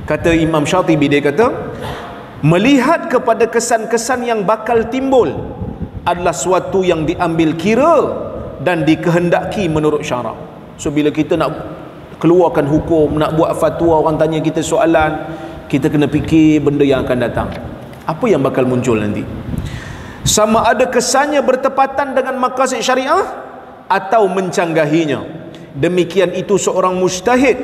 Kata Imam Syatibi, dia kata melihat kepada kesan-kesan yang bakal timbul adalah suatu yang diambil kira dan dikehendaki menurut syarak. So bila kita nak keluarkan hukum, nak buat fatwa, orang tanya kita soalan, kita kena fikir benda yang akan datang, apa yang bakal muncul nanti, sama ada kesannya bertepatan dengan maqasid syariah atau mencanggahinya. Demikian itu seorang mujtahid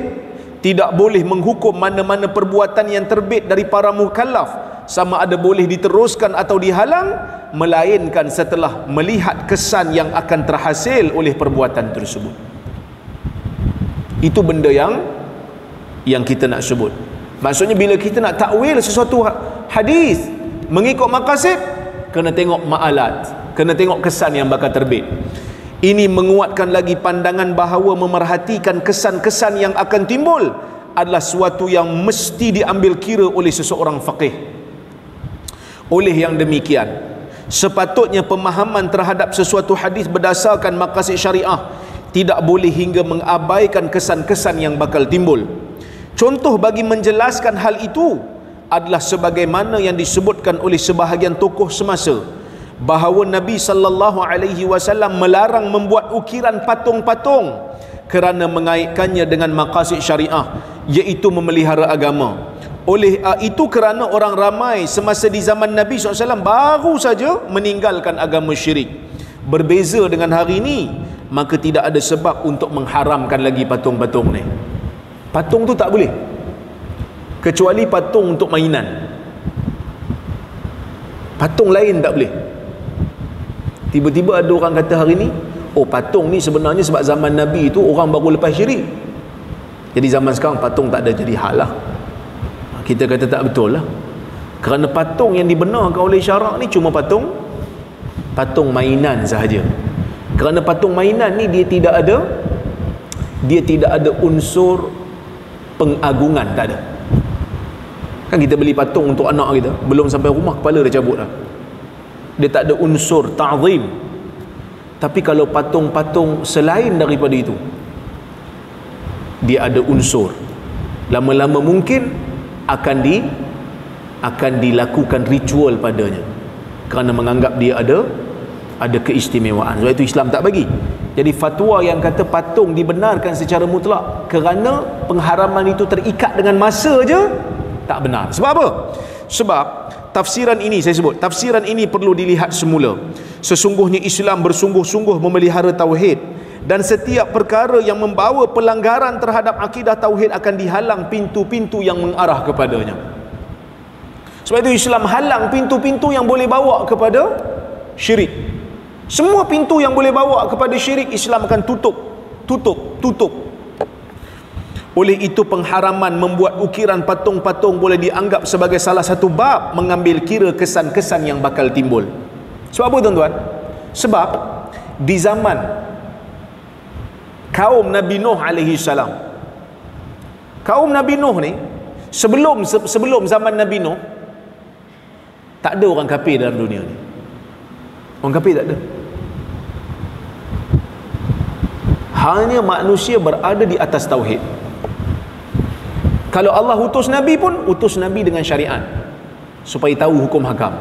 tidak boleh menghukum mana-mana perbuatan yang terbit dari para mukallaf, sama ada boleh diteruskan atau dihalang, melainkan setelah melihat kesan yang akan terhasil oleh perbuatan tersebut. Itu benda yang kita nak sebut. Maksudnya bila kita nak takwil sesuatu hadis mengikut maqasid, kena tengok ma'alat, kena tengok kesan yang bakal terbit. Ini menguatkan lagi pandangan bahawa memerhatikan kesan-kesan yang akan timbul adalah suatu yang mesti diambil kira oleh seseorang faqih. Oleh yang demikian, sepatutnya pemahaman terhadap sesuatu hadis berdasarkan maqasid syariah tidak boleh hingga mengabaikan kesan-kesan yang bakal timbul. Contoh bagi menjelaskan hal itu adalah sebagaimana yang disebutkan oleh sebahagian tokoh semasa, bahawa Nabi sallallahu alaihi wasallam melarang membuat ukiran patung-patung kerana mengaitkannya dengan maqasid syariah, iaitu memelihara agama. Oleh itu kerana orang ramai semasa di zaman Nabi SAW baru saja meninggalkan agama syirik. Berbeza dengan hari ini, maka tidak ada sebab untuk mengharamkan lagi patung-patung ni. Patung tu tak boleh, kecuali patung untuk mainan. Patung lain tak boleh. Tiba-tiba ada orang kata hari ni, oh patung ni sebenarnya sebab zaman Nabi tu orang baru lepas syirik, jadi zaman sekarang patung tak ada jadi hal lah. Kita kata tak betul lah, kerana patung yang dibenarkan oleh syarak ni cuma patung mainan sahaja. Kerana patung mainan ni dia tidak ada unsur pengagungan, tak ada. Kan kita beli patung untuk anak kita, belum sampai rumah kepala dah cabut dah. Dia tak ada unsur ta'zim. Tapi kalau patung-patung selain daripada itu, dia ada unsur. Lama-lama mungkin akan dilakukan ritual padanya, kerana menganggap dia ada keistimewaan. Sebab itu Islam tak bagi. Jadi fatwa yang kata patung dibenarkan secara mutlak kerana pengharaman itu terikat dengan masa je, tak benar. Sebab apa? Sebab tafsiran ini, saya sebut, tafsiran ini perlu dilihat semula. Sesungguhnya Islam bersungguh-sungguh memelihara tauhid, dan setiap perkara yang membawa pelanggaran terhadap akidah tauhid akan dihalang pintu-pintu yang mengarah kepadanya. Sebab itu Islam halang pintu-pintu yang boleh bawa kepada syirik. Semua pintu yang boleh bawa kepada syirik, Islam akan tutup. Oleh itu pengharaman membuat ukiran patung-patung boleh dianggap sebagai salah satu bab mengambil kira kesan-kesan yang bakal timbul. Sebab apa tuan-tuan? Sebab di zaman kaum Nabi Nuh alaihi salam, kaum Nabi Nuh ni sebelum zaman Nabi Nuh, tak ada orang kafir dalam dunia ni. Orang kafir tak ada. Hanya manusia berada di atas tauhid. Kalau Allah utus Nabi pun, utus Nabi dengan syariat supaya tahu hukum hakam.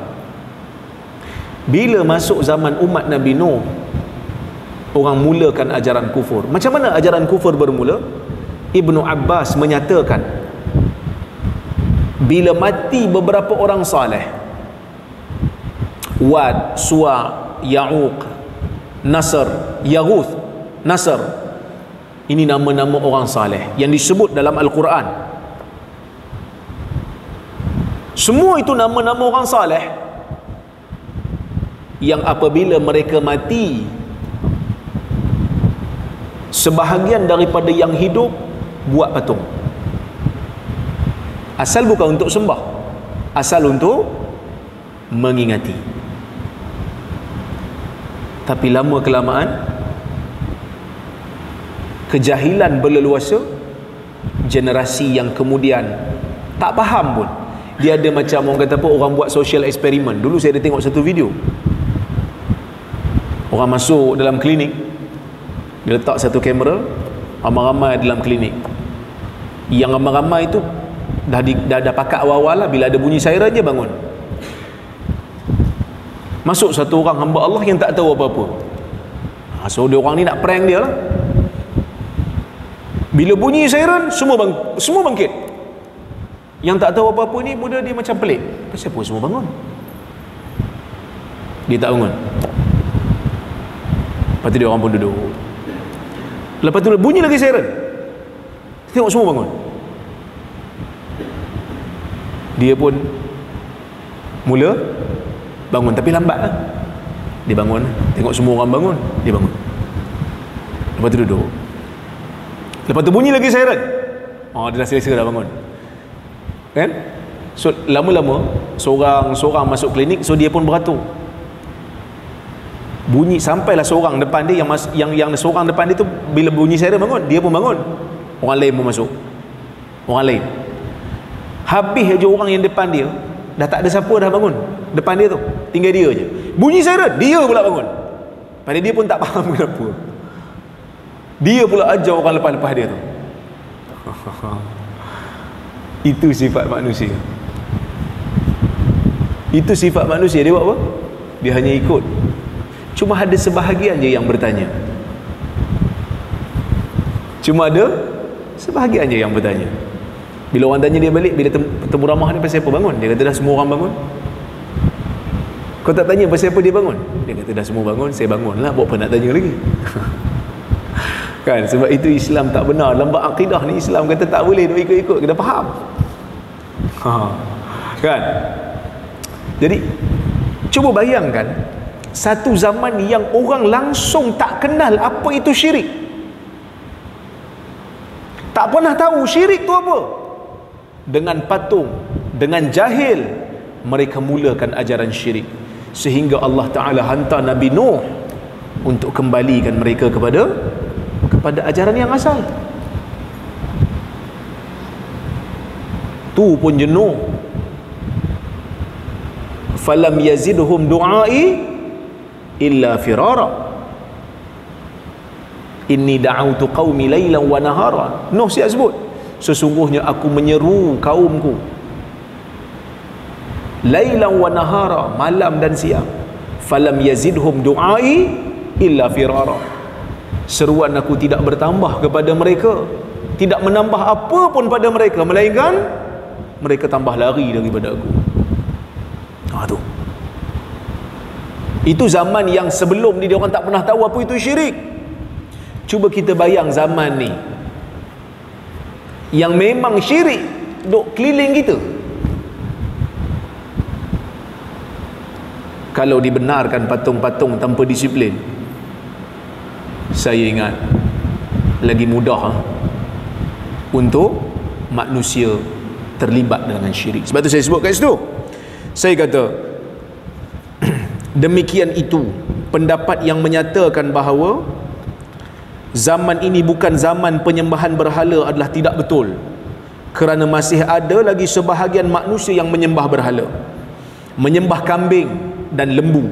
Bila masuk zaman umat Nabi Nuh, orang mulakan ajaran kufur. Macam mana ajaran kufur bermula? Ibnu Abbas menyatakan, bila mati beberapa orang saleh, Wad, Suwa, Ya'uq, Nasr, Yaghuth, Nasr, ini nama-nama orang saleh yang disebut dalam Al-Quran. Semua itu nama-nama orang saleh yang apabila mereka mati, sebahagian daripada yang hidup buat patung. Asal bukan untuk sembah, asal untuk mengingati. Tapi lama kelamaan kejahilan berleluasa, generasi yang kemudian tak faham pun. Dia ada macam orang kata apa, orang buat social experiment. Dulu saya ada tengok satu video, orang masuk dalam klinik, dia letak satu kamera, ramai-ramai dalam klinik. Yang ramai-ramai itu dah pakat awal-awal lah, bila ada bunyi siren je bangun. Masuk satu orang hamba Allah yang tak tahu apa-apa. So dia orang ni nak prank dia lah. Bila bunyi siren, semua bangkit. Yang tak tahu apa-apa ni, muda dia macam pelik. Kenapa semua bangun? Dia tak bangun. Lepas tu dia orang pun duduk. Lepas tu bunyi lagi siren, tengok semua bangun. Dia pun mula bangun, tapi lambat lah. Dia bangun, tengok semua orang bangun, dia bangun. Lepas tu duduk. Lepas tu bunyi lagi siren, dia dah selesa dah bangun. Kan? So lama-lama seorang masuk klinik, so dia pun beratur. Bunyi sampailah seorang depan dia, yang seorang depan dia tu bila bunyi siren bangun, dia pun bangun. Orang lain pun masuk. Orang lain. Habis aja orang yang depan dia, dah tak ada siapa dah bangun depan dia tu, tinggal dia je. Bunyi siren, dia pula bangun. Padahal dia pun tak faham kenapa. Dia pula ajar orang lepas-lepas dia tu. Itu sifat manusia. Itu sifat manusia. Dia buat apa? Dia hanya ikut. Cuma ada sebahagian je yang bertanya. Cuma ada sebahagian je yang bertanya. Bila orang tanya dia balik, bila temu ramah ni pasal apa bangun? Dia kata dah semua orang bangun. Kau tak tanya pasal apa dia bangun? Dia kata dah semua bangun, saya bangun lah. Buat apa nak tanya lagi? Kan? Sebab itu Islam tak benar. Dalam bab akidah ni Islam kata tak boleh duk ikut-ikut, kena faham. Kan? Jadi cuba bayangkan satu zaman yang orang langsung tak kenal apa itu syirik. Tak pernah tahu syirik tu apa. Dengan patung, dengan jahil, mereka mulakan ajaran syirik. Sehingga Allah Ta'ala hantar Nabi Nuh untuk kembalikan mereka kepada ajaran yang asal. Tu pun jenuh. Falam yazidhum du'ai illa firara. Inni da'autu qaumi laylan wa nahara. Nuh siap sebut, sesungguhnya aku menyeru kaumku laylan wa nahara, malam dan siang. Falam yazidhum du'ai illa firara. Seruan aku tidak bertambah kepada mereka, tidak menambah apa pun pada mereka, melainkan mereka tambah lari daripada aku. Tu. Itu zaman yang sebelum ni dia orang tak pernah tahu apa itu syirik. Cuba kita bayang zaman ni yang memang syirik duk keliling kita. Kalau dibenarkan patung-patung tanpa disiplin, saya ingat lagi mudah untuk manusia terlibat dengan syirik. Sebab tu saya sebut kat situ, saya kata demikian itu pendapat yang menyatakan bahawa zaman ini bukan zaman penyembahan berhala adalah tidak betul, kerana masih ada lagi sebahagian manusia yang menyembah berhala, menyembah kambing dan lembu.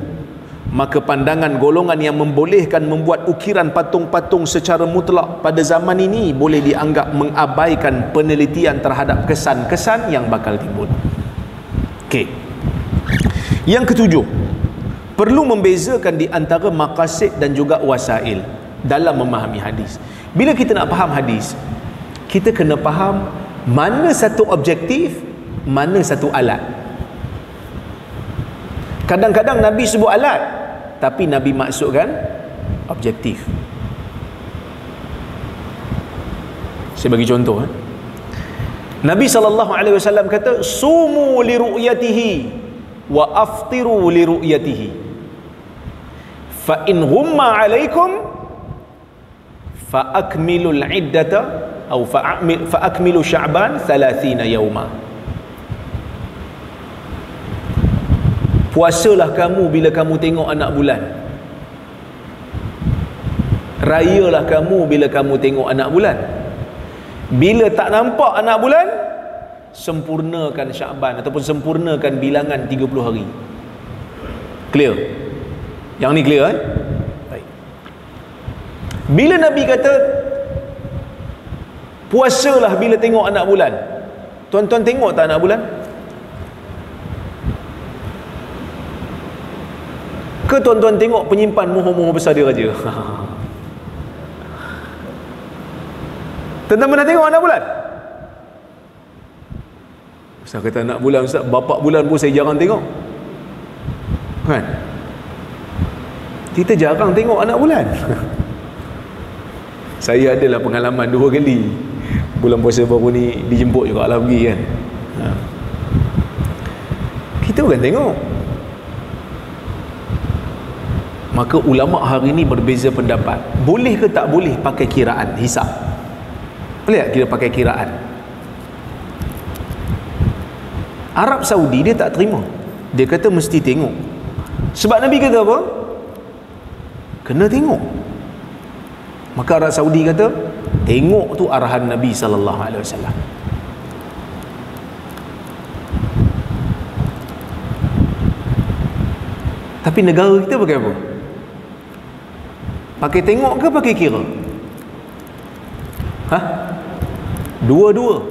Maka pandangan golongan yang membolehkan membuat ukiran patung-patung secara mutlak pada zaman ini boleh dianggap mengabaikan penelitian terhadap kesan-kesan yang bakal timbul. Okey. Yang ketujuh, perlu membezakan di antara maqasid dan juga wasail dalam memahami hadis. Bila kita nak faham hadis, kita kena faham mana satu objektif, mana satu alat. Kadang-kadang Nabi sebut alat, tapi Nabi maksudkan objektif. Saya bagi contoh. Nabi SAW kata, sumu li ru'yatihi wa aftiru li ru'yatihi, fa in ghumma alaikum fa akmilul iddata atau fa akmilu sya'ban 30 yawma. Puasalah kamu bila kamu tengok anak bulan. rayalah kamu bila kamu tengok anak bulan. Bila tak nampak anak bulan, sempurnakan Syaban ataupun sempurnakan bilangan 30 hari. Clear? Yang ni clear Baik. Bila Nabi kata puasalah bila tengok anak bulan, tuan-tuan tengok tak anak bulan? Ke tuan-tuan tengok penyimpan mohon-mohon besar dia raja? Tuan-tuan pernah tengok anak bulan? Ustaz kata anak bulan, Ustaz, bapak bulan pun saya jarang tengok. Kan? Kita jarang tengok anak bulan. Saya adalah pengalaman 2 kali bulan puasa baru ni dijemput juga lah pergi kan. Kita bukan tengok. Maka ulama hari ni berbeza pendapat. Boleh ke tak boleh pakai kiraan hisab? Boleh tak kita pakai kiraan? Arab Saudi dia tak terima. Dia kata mesti tengok. Sebab Nabi kata apa? Kena tengok. Maka Arab Saudi kata tengok tu arahan Nabi SAW. Tapi negara kita pakai apa? Pakai tengok ke pakai kira? Dua-dua.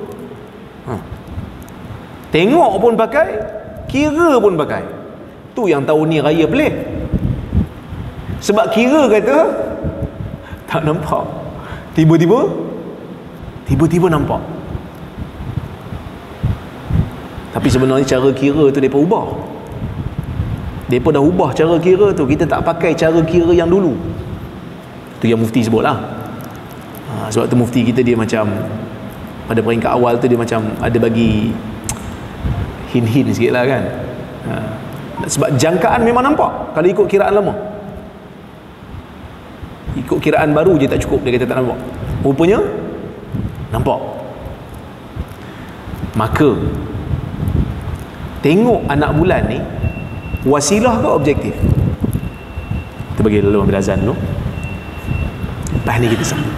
Tengok pun pakai, kira pun pakai. Tu yang tahun ni raya pelik. Sebab kira kata tak nampak, tiba-tiba nampak. Tapi sebenarnya cara kira tu mereka ubah. Mereka dah ubah cara kira tu. Kita tak pakai cara kira yang dulu. Tu yang mufti sebut lah. Sebab tu mufti kita dia macam pada peringkat awal tu dia macam ada bagi hint-hint sikit lah kan. Sebab jangkaan memang nampak kalau ikut kiraan lama. Ikut kiraan baru je tak cukup, dia kata tak nampak. Rupanya nampak. Maka tengok anak bulan ni wasilah ke objektif? Kita bagi dulu ambil azan dulu. Lepas ni kita sambung.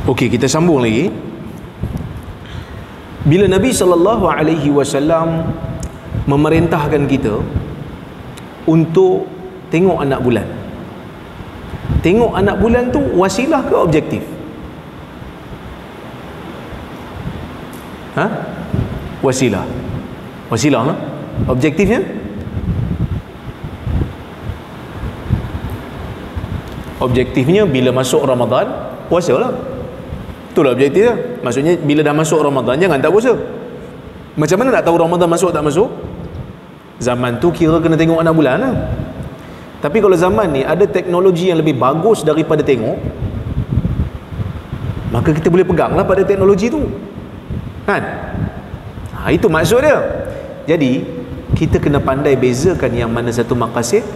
Okey, kita sambung lagi. Bila Nabi SAW memerintahkan kita untuk tengok anak bulan. Tengok anak bulan tu wasilah ke objektif? Wasilah. Wasilah lah. Objektifnya? Objektifnya bila masuk Ramadan, puasa lah. Itulah objektifnya. Maksudnya bila dah masuk Ramadan, jangan tak puasa. Macam mana nak tahu Ramadan masuk tak masuk? Zaman tu kira kena tengok anak bulan lah. Tapi kalau zaman ni ada teknologi yang lebih bagus daripada tengok, maka kita boleh peganglah pada teknologi tu, kan? Itu maksud dia. Jadi kita kena pandai bezakan yang mana satu maqasid,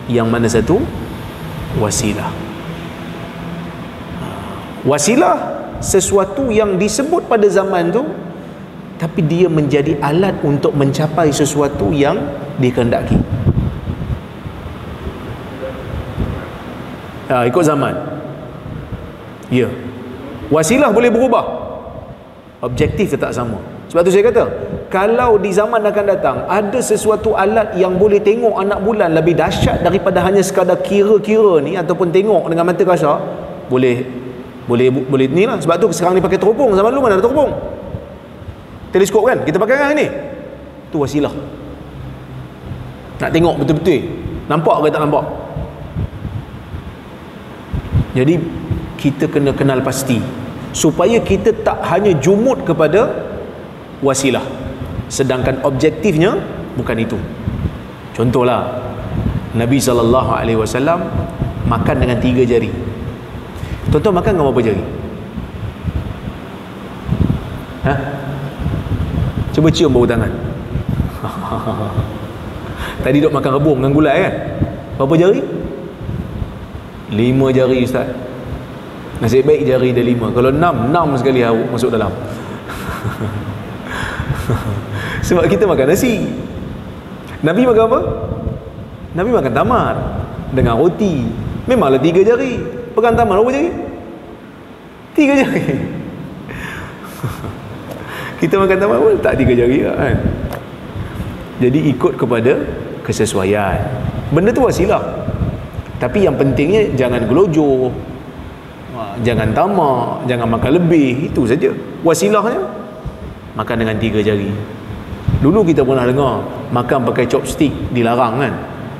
yang mana satu wasilah. Wasilah sesuatu yang disebut pada zaman tu, tapi dia menjadi alat untuk mencapai sesuatu yang dikehendaki. Ikut zaman. Ya. Wasilah boleh berubah, objektif tetap sama. Sebab tu saya kata, kalau di zaman akan datang ada sesuatu alat yang boleh tengok anak bulan lebih dahsyat daripada hanya sekadar kira-kira ni ataupun tengok dengan mata kasar, boleh ni lah. Sebab tu sekarang ni pakai teropong. Zaman dulu mana ada teropong? Teleskop kan kita pakai kan ni. Tu wasilah. Nak tengok betul-betul nampak ke tak nampak. Jadi kita kena kenal pasti supaya kita tak hanya jumut kepada wasilah, sedangkan objektifnya bukan itu. Contohlah, Nabi SAW makan dengan 3 jari. Tuan-tuan makan dengan berapa jari? Cuba cium bau tangan. Tadi duk makan rebung dengan gulai kan? Berapa jari? 5 jari Ustaz. Nasib baik jari dia 5. Kalau 6 sekali masuk dalam. Sebab kita makan nasi. Nabi makan apa? Nabi makan tamar dengan roti. Memanglah 3 jari. Pegang tamar berapa jari? 3 jari. Kita makan tamar pun tak 3 jari lah, kan? Jadi ikut kepada kesesuaian. Benda tu wasilah. Tapi yang pentingnya jangan gelojoh, jangan tamak, jangan makan lebih. Itu saja wasilahnya. Makan dengan 3 jari. Dulu kita pernah dengar makan pakai chopstick dilarang, kan?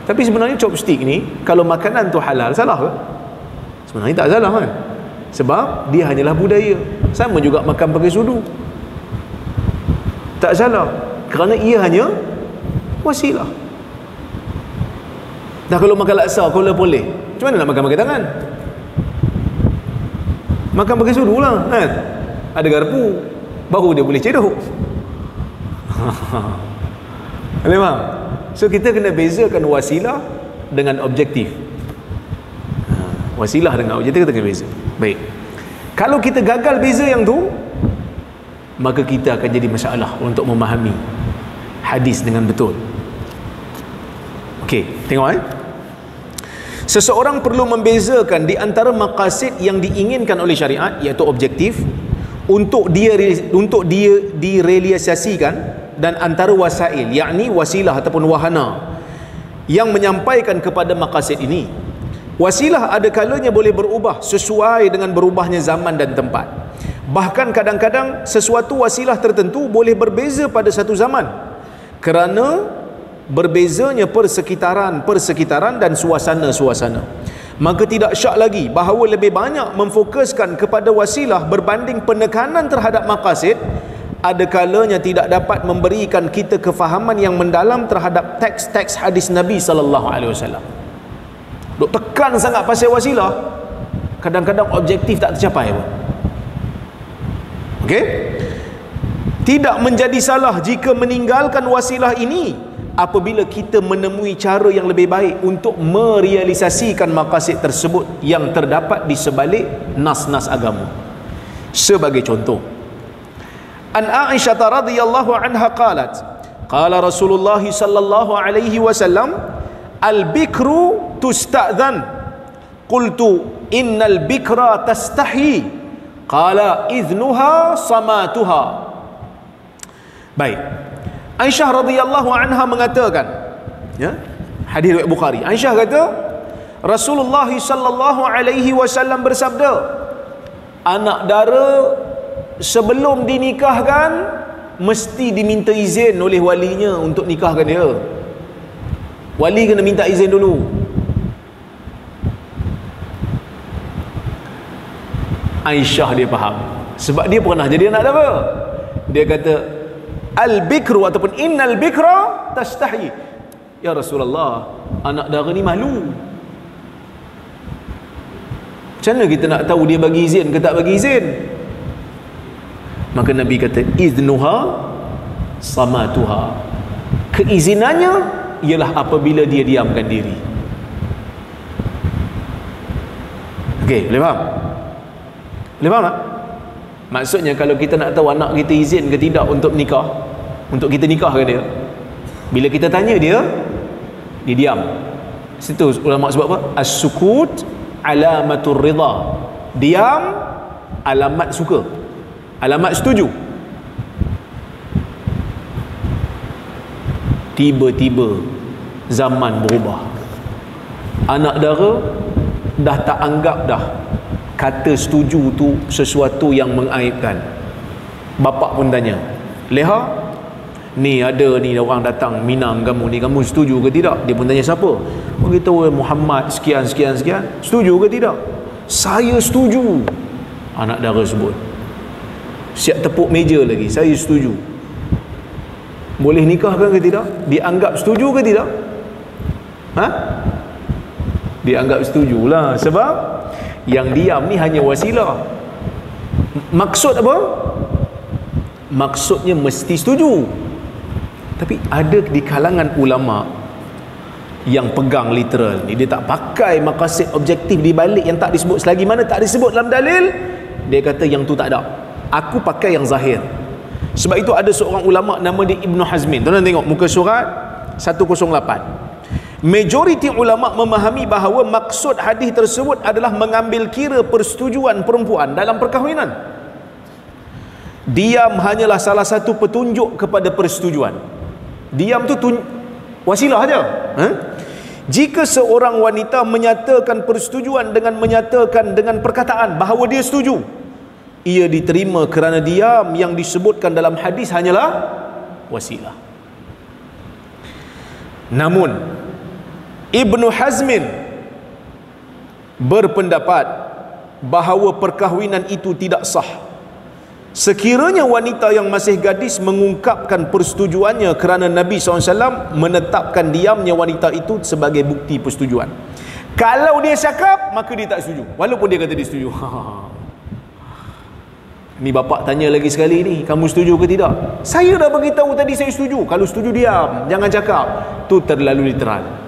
Tapi sebenarnya chopstick ni, kalau makanan tu halal, salah ke? Sebenarnya tak salah, kan? Sebab dia hanyalah budaya. Sama juga makan pakai sudu, tak salah, kerana ia hanya wasilah. Dah kalau makan laksa, kalau boleh, macam mana nak makan pakai tangan? Makan pakai sudu lah, kan? Ada garpu, baru dia boleh cedok. Memang. So kita kena bezakan wasilah dengan objektif. Wasilah dengan objektif kita kena beza. Baik. Kalau kita gagal beza yang tu, maka kita akan jadi masalah untuk memahami hadis dengan betul. Okey, tengok Seseorang perlu membezakan di antara maqasid yang diinginkan oleh syariat, iaitu objektif, untuk dia direalisasikan, dan antara wasail, yakni wasilah ataupun wahana yang menyampaikan kepada maqasid ini. Wasilah ada kalanya boleh berubah sesuai dengan berubahnya zaman dan tempat. Bahkan kadang-kadang sesuatu wasilah tertentu boleh berbeza pada satu zaman kerana berbezanya persekitaran dan suasana-suasana. Maka tidak syak lagi bahawa lebih banyak memfokuskan kepada wasilah berbanding penekanan terhadap maqasid. Ada kalanya tidak dapat memberikan kita kefahaman yang mendalam terhadap teks-teks hadis Nabi SAW. Duk tekan sangat pasal wasilah, kadang-kadang objektif tak tercapai pun. Okey? Tidak menjadi salah jika meninggalkan wasilah ini apabila kita menemui cara yang lebih baik untuk merealisasikan maqasid tersebut yang terdapat di sebalik nas-nas agama. Sebagai contoh, An Aisyah radhiyallahu anha qalat, qala Rasulullah sallallahu alaihi wasallam, al-bikru tusta'dhan. Qultu innal bikra tastahi. Qala idhnuha samatuha. Baik. Aisyah radhiyallahu anha mengatakan, ya, hadis riwayat Bukhari. Aisyah kata, Rasulullah sallallahu alaihi wasallam bersabda, anak dara sebelum dinikahkan mesti diminta izin oleh walinya untuk nikahkan dia. Wali kena minta izin dulu. Aisyah dia faham, sebab dia pernah jadi anak dara. Dia kata, al-bikru ataupun innal bikra tastahi. Ya Rasulullah, anak dara ni malu. Macam mana kita nak tahu dia bagi izin ke tak bagi izin? Maka Nabi kata, iznuha samatuha. Keizinannya ialah apabila dia diamkan diri. Okey, boleh faham? Boleh faham tak? Maksudnya kalau kita nak tahu anak kita izin ke tidak untuk nikah, untuk kita nikahkan dia, bila kita tanya dia diam. Situ ulama sebab apa? As-sukut alamatur ridha. Diam alamat suka, alamat setuju. Tiba-tiba zaman berubah. Anak dara dah tak anggap dah kata setuju tu sesuatu yang mengaibkan. Bapak pun tanya, Leha, ni ada ni orang datang minang kamu ni, kamu setuju ke tidak? Dia pun tanya siapa? Beritahu Muhammad sekian sekian sekian, setuju ke tidak? Saya setuju. Anak dara sebut, siap tepuk meja lagi, saya setuju. Boleh nikahkan ke tidak? Dianggap setuju ke tidak? Ha? Dianggap setujulah, sebab yang diam ni hanya wasilah. Maksud apa? Maksudnya mesti setuju. Tapi ada di kalangan ulama yang pegang literal ni, dia tak pakai maqasid objektif di balik yang tak disebut. Selagi mana tak disebut dalam dalil, dia kata yang tu tak ada, aku pakai yang zahir. Sebab itu ada seorang ulama nama dia Ibnu Hazmin. Tuan-tuan tengok muka surat 108. Majoriti ulama memahami bahawa maksud hadis tersebut adalah mengambil kira persetujuan perempuan dalam perkahwinan. Diam hanyalah salah satu petunjuk kepada persetujuan. Diam tu wasilah saja. Jika seorang wanita menyatakan persetujuan dengan menyatakan dengan perkataan bahawa dia setuju, ia diterima kerana diam yang disebutkan dalam hadis hanyalah wasilah. Namun Ibnu Hazmin berpendapat bahawa perkahwinan itu tidak sah sekiranya wanita yang masih gadis mengungkapkan persetujuannya kerana Nabi SAW menetapkan diamnya wanita itu sebagai bukti persetujuan. Kalau dia cakap, maka dia tak setuju walaupun dia kata dia setuju. Ni bapak tanya lagi sekali ni, kamu setuju ke tidak? Saya dah beritahu tadi saya setuju. Kalau setuju diam, jangan cakap. Tu terlalu literal.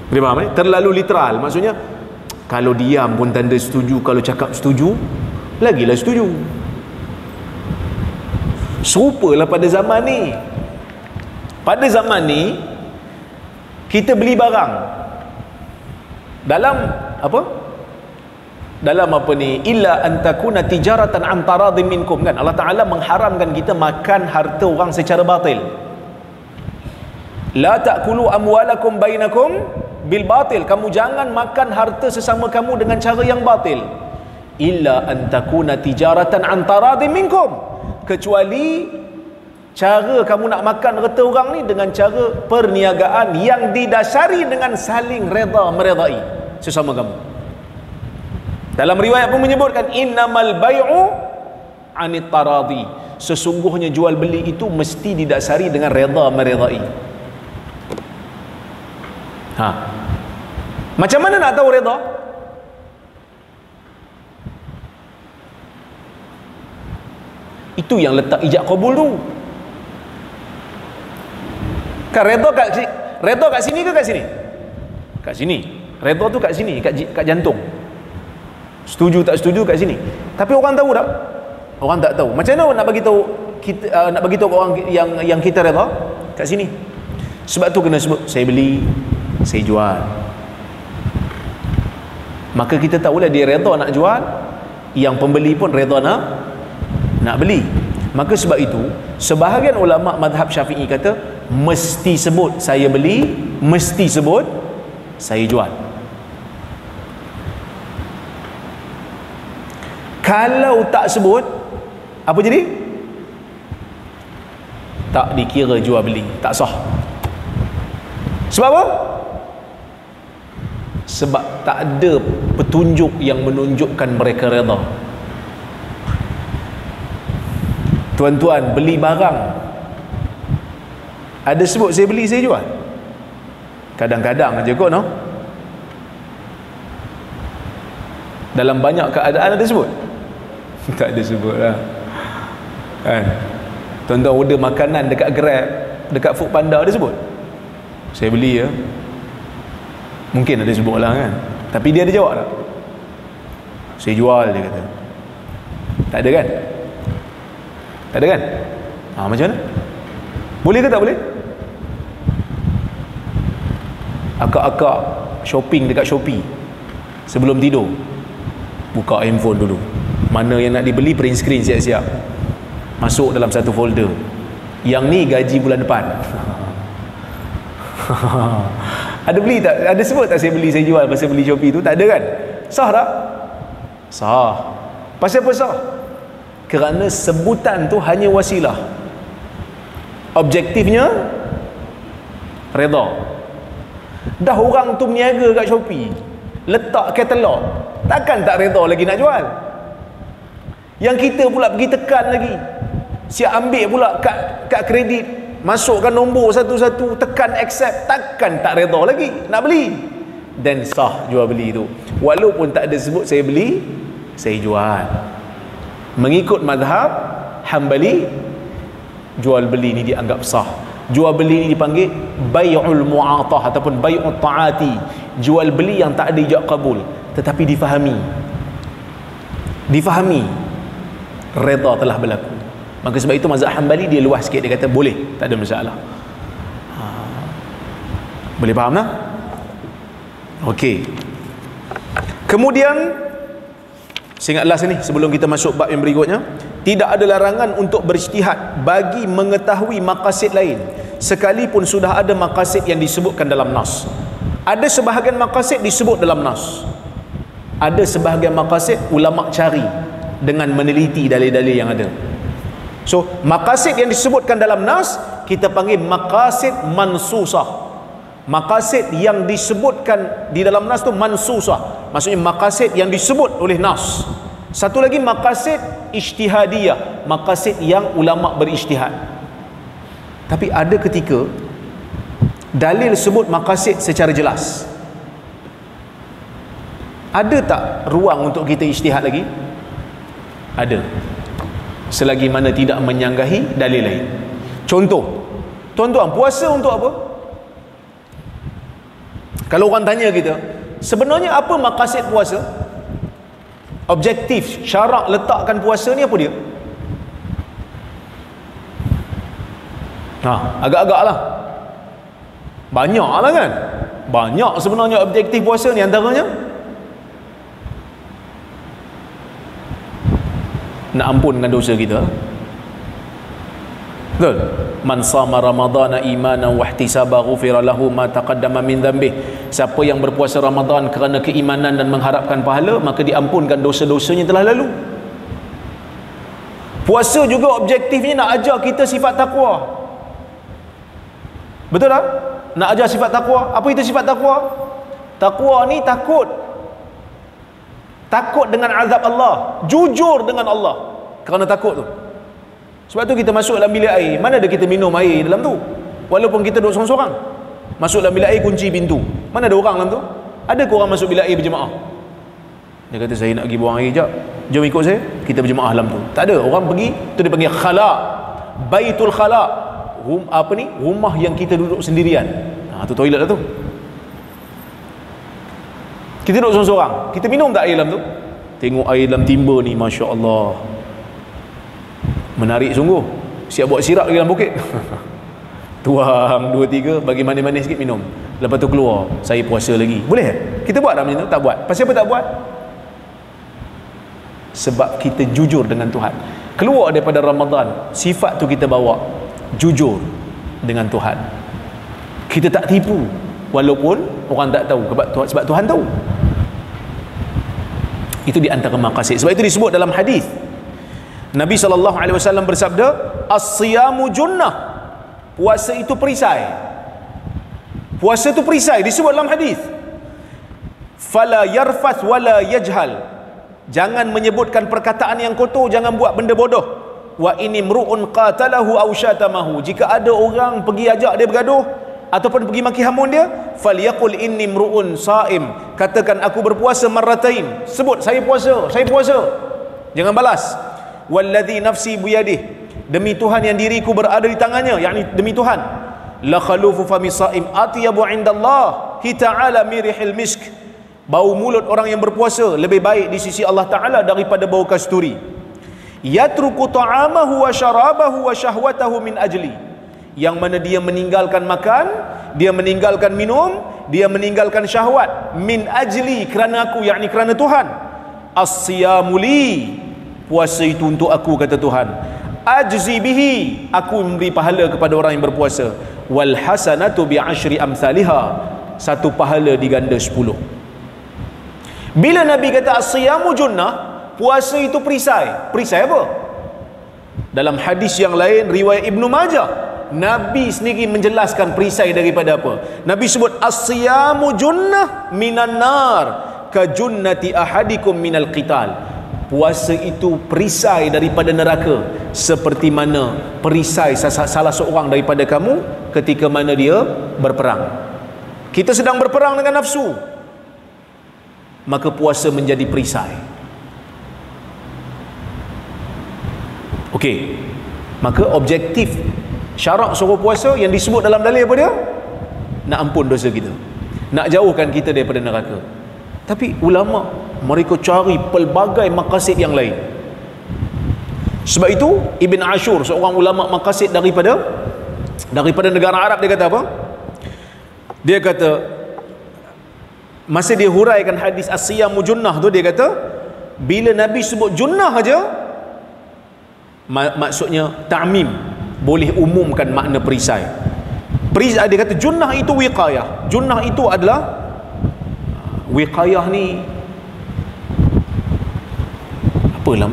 Boleh faham terlalu literal, maksudnya kalau diam pun tanda setuju, kalau cakap setuju lagilah setuju. Serupalah pada zaman ni. Pada zaman ni kita beli barang dalam apa? Dalam apa ni? Illa antakuna tijaratan an taradhim minkum, kan? Allah Taala mengharamkan kita makan harta orang secara batil. La ta'kulu amwalakum bainakum bil batil. Kamu jangan makan harta sesama kamu dengan cara yang batil. Illa antakuna tijaratan an taradhim minkum, kecuali cara kamu nak makan harta orang ni dengan cara perniagaan yang didasari dengan saling reda meredai sesama kamu. Dalam riwayat pun menyebutkan innamal bai'u anit taradi, sesungguhnya jual beli itu mesti didasari dengan reda meredai. Macam mana nak tahu reda? Itu yang letak ijab qabul tu. Kan reda kat sini ke kat sini? Kat sini. Reda tu kat sini, kat jantung. Setuju tak setuju kat sini. Tapi orang tahu tak? Orang tak tahu. Macam mana nak bagi tahu kita, nak bagi tahu orang yang kita reda? Kat sini. Sebab tu kena sebut saya beli, saya jual. Maka kita tahulah dia reda nak jual yang pembeli pun reda nak beli. Maka sebab itu sebahagian ulama mazhab Syafi'i kata mesti sebut saya beli, mesti sebut saya jual. Kalau tak sebut, apa jadi? Tak dikira jual beli, tak sah. Sebab apa? Sebab tak ada petunjuk yang menunjukkan mereka reda. Tuan-tuan beli barang, ada sebut saya beli saya jual? Kadang-kadang aja kot, no? Dalam banyak keadaan ada sebut? Tak ada sebut lah kan. Tuan-tuan order makanan dekat Grab, dekat Foodpanda, ada sebut saya beli ya? Mungkin ada sebut lah kan, tapi dia ada jawab tak? Saya jual, dia kata. Tak ada kan? Tak ada kan? Macam mana? Boleh ke tak boleh? Akak-akak shopping dekat Shopee, sebelum tidur buka handphone dulu, mana yang nak dibeli, print screen siap-siap, masuk dalam satu folder. Yang ni gaji bulan depan. Ada beli tak? Ada sebut tak saya beli saya jual pasal beli Shopee tu? Tak ada kan? Sah tak? Sah. Pasal apa sah? Kerana sebutan tu hanya wasilah, objektifnya reda. Dah orang tu berniaga kat Shopee, letak katalog, takkan tak reda lagi nak jual. Yang kita pula pergi tekan lagi, siap ambil pula kad kredit, masukkan nombor satu-satu, tekan accept, takkan tak reda lagi nak beli. Dan sah jual beli tu, walaupun tak ada sebut saya beli saya jual. Mengikut mazhab Hambali, jual beli ni dianggap sah. Jual beli ni dipanggil bai'ul mu'atah ataupun bai'ut ta'ati, jual beli yang tak ada ijab kabul, tetapi difahami reda telah berlaku. Maka sebab itu mazhab Hambali dia luas sikit, dia kata boleh, tak ada masalah. Boleh faham tak? Okey. Kemudian saya ingat last ni sebelum kita masuk bab yang berikutnya, tidak ada larangan untuk berijtihad bagi mengetahui maqasid lain sekalipun sudah ada maqasid yang disebutkan dalam nas. Ada sebahagian maqasid disebut dalam nas, ada sebahagian maqasid ulama cari dengan meneliti dalil-dalil yang ada. So maqasid yang disebutkan dalam nas kita panggil maqasid mansusah. Maqasid yang disebutkan di dalam nas tu mansusah, maksudnya maqasid yang disebut oleh nas. Satu lagi maqasid ijtihadiyah, maqasid yang ulama berijtihad. Tapi ada ketika dalil sebut maqasid secara jelas, ada tak ruang untuk kita ijtihad lagi? Ada, selagi mana tidak menyanggahi dalil lain. Contoh, tuan-tuan, puasa untuk apa? Kalau orang tanya kita, sebenarnya apa maqasid puasa? Objektif syarak letakkan puasa ni apa dia? Agak-agak lah, banyak lah kan, banyak sebenarnya objektif puasa ni. Antaranya nak ampunkan dosa kita. Betul? Man sama ramadhana imanan wa ihtisaba ghufira lahu ma taqaddama min dhanbih. Siapa yang berpuasa Ramadan kerana keimanan dan mengharapkan pahala, maka diampunkan dosa-dosanya telah lalu. Puasa juga objektifnya nak ajar kita sifat takwa. Betul tak? Nak ajar sifat takwa. Apa itu sifat takwa? Takwa ni takut dengan azab Allah, jujur dengan Allah kerana takut tu. Sebab tu kita masuk dalam bilik air, mana ada kita minum air dalam tu, walaupun kita duduk sorang-sorang. Masuk dalam bilik air, kunci pintu, mana ada orang dalam tu? Ada ke orang masuk bilik air berjemaah? Dia kata saya nak pergi buang air jap, jom ikut saya, kita berjemaah dalam tu. Tak ada, orang pergi tu dipanggil khala, baitul khala, rumah yang kita duduk sendirian. Tu toilet lah tu. Kita duduk sorang-sorang, kita minum tak air dalam tu? Tengok air dalam timba ni, Masya Allah, menarik sungguh. Siap buat sirap lagi dalam bukit. Tuang 2, 3, bagi manis-manis sikit, minum. Lepas tu keluar, saya puasa lagi. Boleh? Kita buat tak macam tu? Tak buat. Pasal apa tak buat? Sebab kita jujur dengan Tuhan. Keluar daripada Ramadan, sifat tu kita bawa, jujur dengan Tuhan. Kita tak tipu walaupun orang tak tahu, sebab Tuhan tahu. Itu di antara maqasid. Sebab itu disebut dalam hadis Nabi SAW bersabda, as-siyamu junnah, puasa itu perisai. Puasa itu perisai, disebut dalam hadis. Fala yarfath wala yajhal, jangan menyebutkan perkataan yang kotor, jangan buat benda bodoh. Wa ini mru'un qatalahu aw syatamahu, jika ada orang pergi ajak dia bergaduh ataupun pergi maki hamun dia, falyaqul inni mru'un saim, katakan aku berpuasa marratain, sebut saya puasa, jangan balas. Walladhi nafsi biyadih, demi Tuhan yang diriku berada di tangannya, yakni demi Tuhan, la khalufu fami saim atyabu indallah ta'ala mirihil misk, bau mulut orang yang berpuasa lebih baik di sisi Allah Ta'ala daripada bau kasturi. Yatruku ta'amahu wa syarabahu wa syahwatahu min ajli, yang mana dia meninggalkan makan, dia meninggalkan minum, dia meninggalkan syahwat, min ajli, kerana aku, yakni kerana Tuhan. As-siyamu li, puasa itu untuk aku, kata Tuhan. Ajzi bihi, aku memberi pahala kepada orang yang berpuasa. Wal hasanatu bi asyri amsalha, satu pahala diganda 10. Bila Nabi kata as-siyamu junnah, puasa itu perisai. Perisai apa? Dalam hadis yang lain riwayat Ibnu Majah, Nabi sendiri menjelaskan perisai daripada apa. Nabi sebut as-siyamu junnah minan nar ka junnati ahadikum minal qital. Puasa itu perisai daripada neraka, seperti mana perisai salah seorang daripada kamu ketika mana dia berperang. Kita sedang berperang dengan nafsu, maka puasa menjadi perisai. Okey, maka objektif syarak suruh puasa yang disebut dalam dalil apa dia? Nak ampun dosa kita, nak jauhkan kita daripada neraka. Tapi ulama mereka cari pelbagai maqasid yang lain. Sebab itu Ibn Ashur, seorang ulama maqasid daripada negara Arab, dia kata apa? Dia kata, masa dia huraikan hadis as-siyamu junnah tu, dia kata bila Nabi sebut junnah aja, maksudnya ta'mim, boleh umumkan makna perisai. Perisai, dia kata junnah itu wiqayah. Junnah itu adalah wiqayah ni apa lah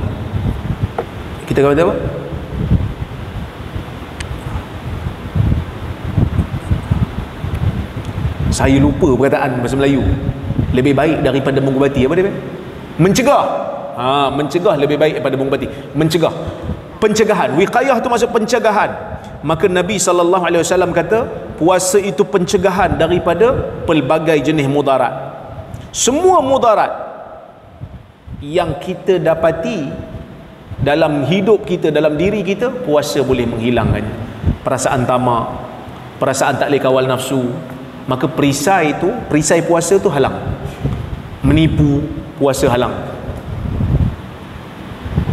kita kata apa? Saya lupa perkataan bahasa Melayu. Lebih baik daripada mengubati, apa dia? Mencegah. Mencegah lebih baik daripada mengubati. Mencegah. Pencegahan. Wiqayah tu maksud pencegahan. Maka Nabi SAW kata puasa itu pencegahan daripada pelbagai jenis mudarat. Semua mudarat yang kita dapati dalam hidup kita, dalam diri kita, puasa boleh menghilangkannya. Perasaan tamak, perasaan tak boleh kawal nafsu, maka perisai puasa tu halang. Menipu, puasa halang.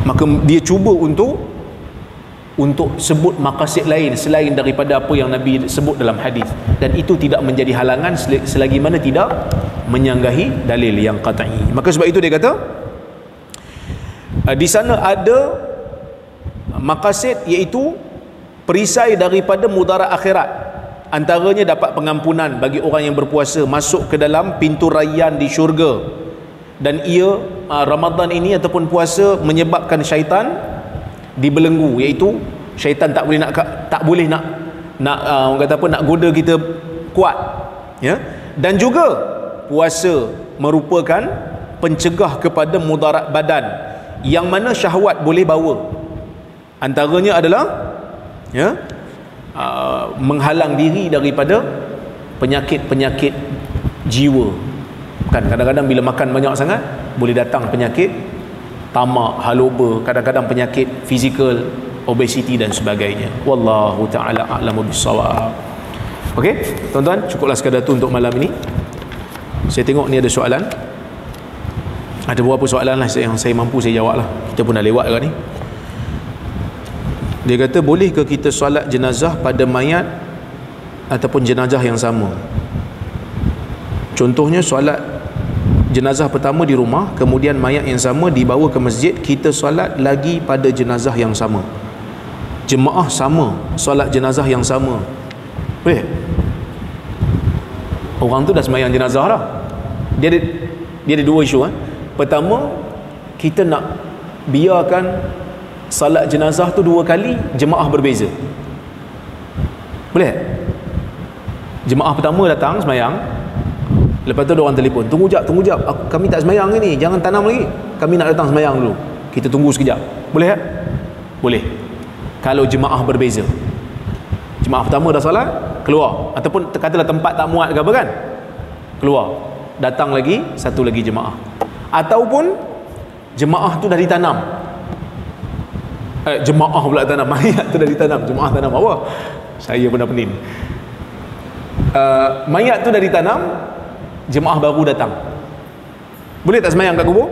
Maka dia cuba untuk sebut maqasid lain selain daripada apa yang Nabi sebut dalam hadis, dan itu tidak menjadi halangan selagi mana tidak menyanggahi dalil yang qat'i. Maka sebab itu dia kata di sana ada maqasid, iaitu perisai daripada mudarat akhirat. Antaranya dapat pengampunan bagi orang yang berpuasa, masuk ke dalam pintu rayyan di syurga. Dan ia Ramadan ini ataupun puasa menyebabkan syaitan dibelenggu, iaitu syaitan tak boleh nak orang kata apa, nak goda kita kuat, ya. Dan juga puasa merupakan pencegah kepada mudarat badan yang mana syahwat boleh bawa. Antaranya adalah menghalang diri daripada penyakit-penyakit jiwa. Kan kadang-kadang bila makan banyak sangat boleh datang penyakit tamak, haloba, kadang-kadang penyakit fizikal, obesiti dan sebagainya. Wallahu ta'ala a'lamu bissawab. Okey, tuan-tuan, cukuplah sekadar tu untuk malam ini. Saya tengok ni ada soalan. Ada beberapa soalan lah yang saya mampu saya jawab lah. Kita pun dah lewat kan ni. Dia kata, boleh ke kita solat jenazah pada mayat ataupun jenazah yang sama? Contohnya solat jenazah pertama di rumah, kemudian mayat yang sama dibawa ke masjid, kita solat lagi pada jenazah yang sama, jemaah sama, solat jenazah yang sama, boleh? Orang tu dah sembahyang jenazah dah. Dia ada dua isu. Pertama, kita nak biarkan salat jenazah tu dua kali, jemaah berbeza, boleh? Jemaah pertama datang sembahyang, lepas tu orang telefon, tunggu jap, kami tak sembahyang ni, jangan tanam lagi, kami nak datang sembahyang dulu, kita tunggu sekejap, boleh tak? Boleh. Kalau jemaah berbeza, jemaah pertama dah solat, keluar, ataupun katalah tempat tak muat ke apa kan, keluar, datang lagi satu lagi jemaah, ataupun jemaah tu dah ditanam, jemaah pula tanam, mayat tu dah ditanam, jemaah tanam apa? Saya pernah pening. Mayat tu dah ditanam, jemaah baru datang, boleh tak sembahyang kat kubur?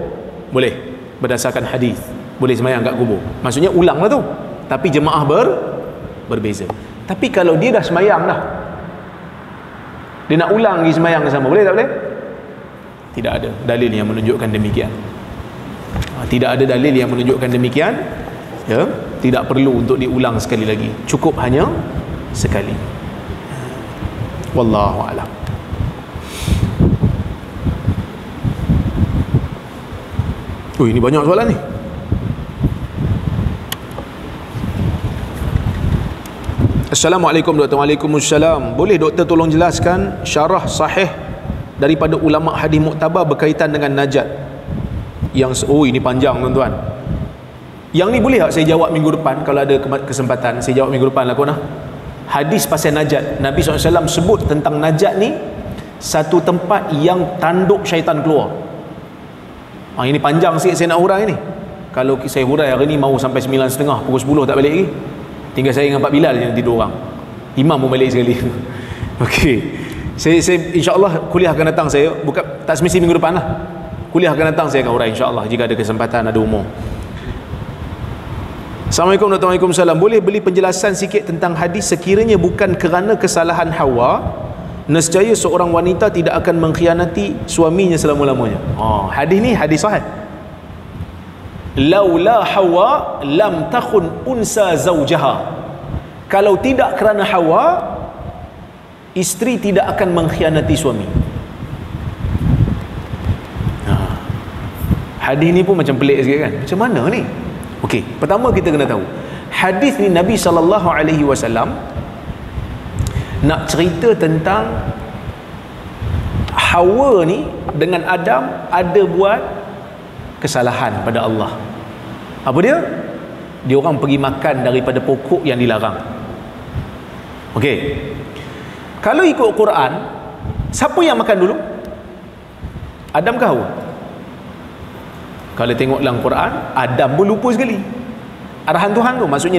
Boleh, berdasarkan hadis boleh sembahyang kat kubur, maksudnya ulang lah tu, tapi jemaah berbeza. Tapi kalau dia dah sembahyang dah, dia nak ulang lagi sembahyang yang sama, boleh tak boleh? Tidak ada dalil yang menunjukkan demikian. Tidak ada dalil yang menunjukkan demikian, ya. Tidak perlu untuk diulang sekali lagi, cukup hanya sekali. Wallahu a'lam. Oh, ini banyak soalan ni. Assalamualaikum doktor. Waalaikumsalam. Boleh doktor tolong jelaskan syarah sahih daripada ulama hadis muktabar berkaitan dengan najat? Ini panjang tuan-tuan. Yang ni boleh tak saya jawab minggu depan? Kalau ada kesempatan saya jawab minggu depan lah kau. Hadis pasal najat, Nabi SAW sebut tentang najat ni satu tempat yang tanduk syaitan keluar. Ini panjang sikit saya nak hurai ni. Kalau saya hurai hari ni mau sampai 9.30, pukul 10 tak balik lagi. Tinggal saya dengan Pak Bilal je nanti 2 orang. Imam pun balik sekali. Okey. Saya insya-Allah kuliah akan datang, saya bukan tak semesti minggu depan lah. Kuliah akan datang saya akan hurai insya-Allah jika ada kesempatan, ada umur. Assalamualaikum warahmatullahi wabarakatuh. Boleh beli penjelasan sikit tentang hadis sekiranya bukan kerana kesalahan Hawa, nescaya seorang wanita tidak akan mengkhianati suaminya selama-lamanya. Hadis ni hadis sahih. Laula Hawa lam takhun unsa zaujaha. Kalau tidak kerana Hawa, isteri tidak akan mengkhianati suami. Hadis ni pun macam pelik sikit kan. Macam mana ni? Okey, pertama kita kena tahu, hadis ni Nabi SAW nak cerita tentang Hawa ni dengan Adam ada buat kesalahan pada Allah. Apa dia? Dia orang pergi makan daripada pokok yang dilarang. Okey. Kalau ikut Quran, siapa yang makan dulu? Adam ke Hawa? Kalau tengok dalam Quran, Adam pun lupa sekali. Arahan Tuhan tu, maksudnya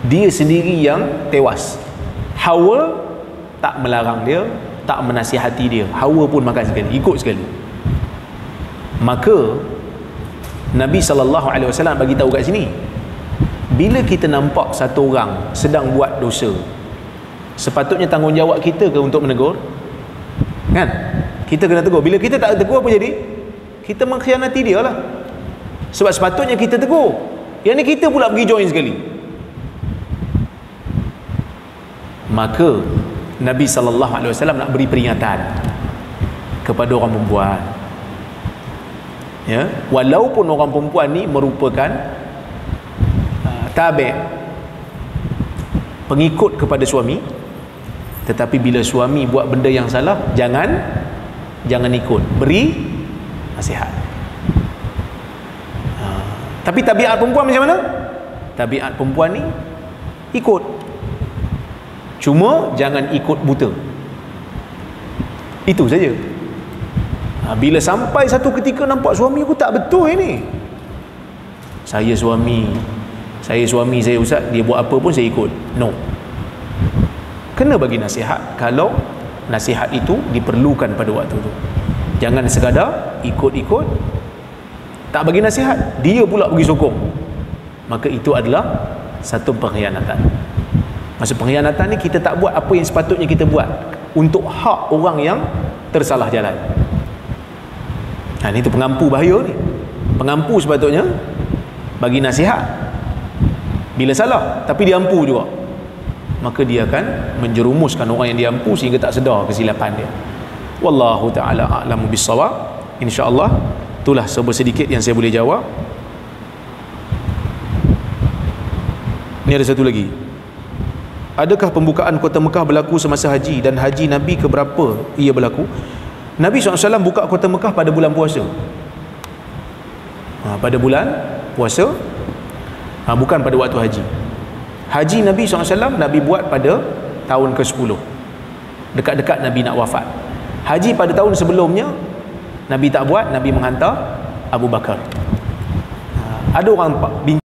dia sendiri yang tewas. Hawa tak melarang dia, tak menasihati dia. Hawa pun makan sekali, ikut sekali. Maka Nabi SAW bagi tahu kat sini, bila kita nampak satu orang sedang buat dosa, sepatutnya tanggungjawab kita ke untuk menegur? Kan? Kita kena tegur. Bila kita tak tegur, apa jadi? Kita mengkhianati dia lah. Sebab sepatutnya kita tegur. Yang ni kita pula pergi join sekali. Maka Nabi SAW nak beri peringatan kepada orang perempuan, ya, walaupun orang perempuan ni merupakan tabi', pengikut kepada suami, tetapi bila suami buat benda yang salah, jangan ikut, beri nasihat. Tapi tabiat perempuan macam mana? Tabiat perempuan ni ikut, cuma jangan ikut buta. Itu saja. Bila sampai satu ketika nampak suami aku tak betul ini, saya suami saya ustaz, dia buat apa pun saya ikut. No, kena bagi nasihat kalau nasihat itu diperlukan pada waktu itu. Jangan sekadar ikut-ikut, tak bagi nasihat, dia pula pergi sokong. Maka itu adalah satu pengkhianatan. Maksud pengkhianatan ni, kita tak buat apa yang sepatutnya kita buat untuk hak orang yang tersalah jalan. Ini tu pengampu bahaya ni. Pengampu sepatutnya bagi nasihat bila salah, tapi dia ampu juga, maka dia akan menjerumuskan orang yang diampu sehingga tak sedar kesilapan dia. Wallahu ta'ala a'lamu bis-shawab. InsyaAllah itulah sedikit yang saya boleh jawab. Ni ada satu lagi. Adakah pembukaan kota Mekah berlaku semasa haji, dan haji Nabi keberapa ia berlaku? Nabi SAW buka kota Mekah pada bulan puasa. Pada bulan puasa, bukan pada waktu haji. Haji Nabi SAW Nabi buat pada tahun ke-10, dekat-dekat Nabi nak wafat. Haji pada tahun sebelumnya Nabi tak buat, Nabi menghantar Abu Bakar. Ada orang bincang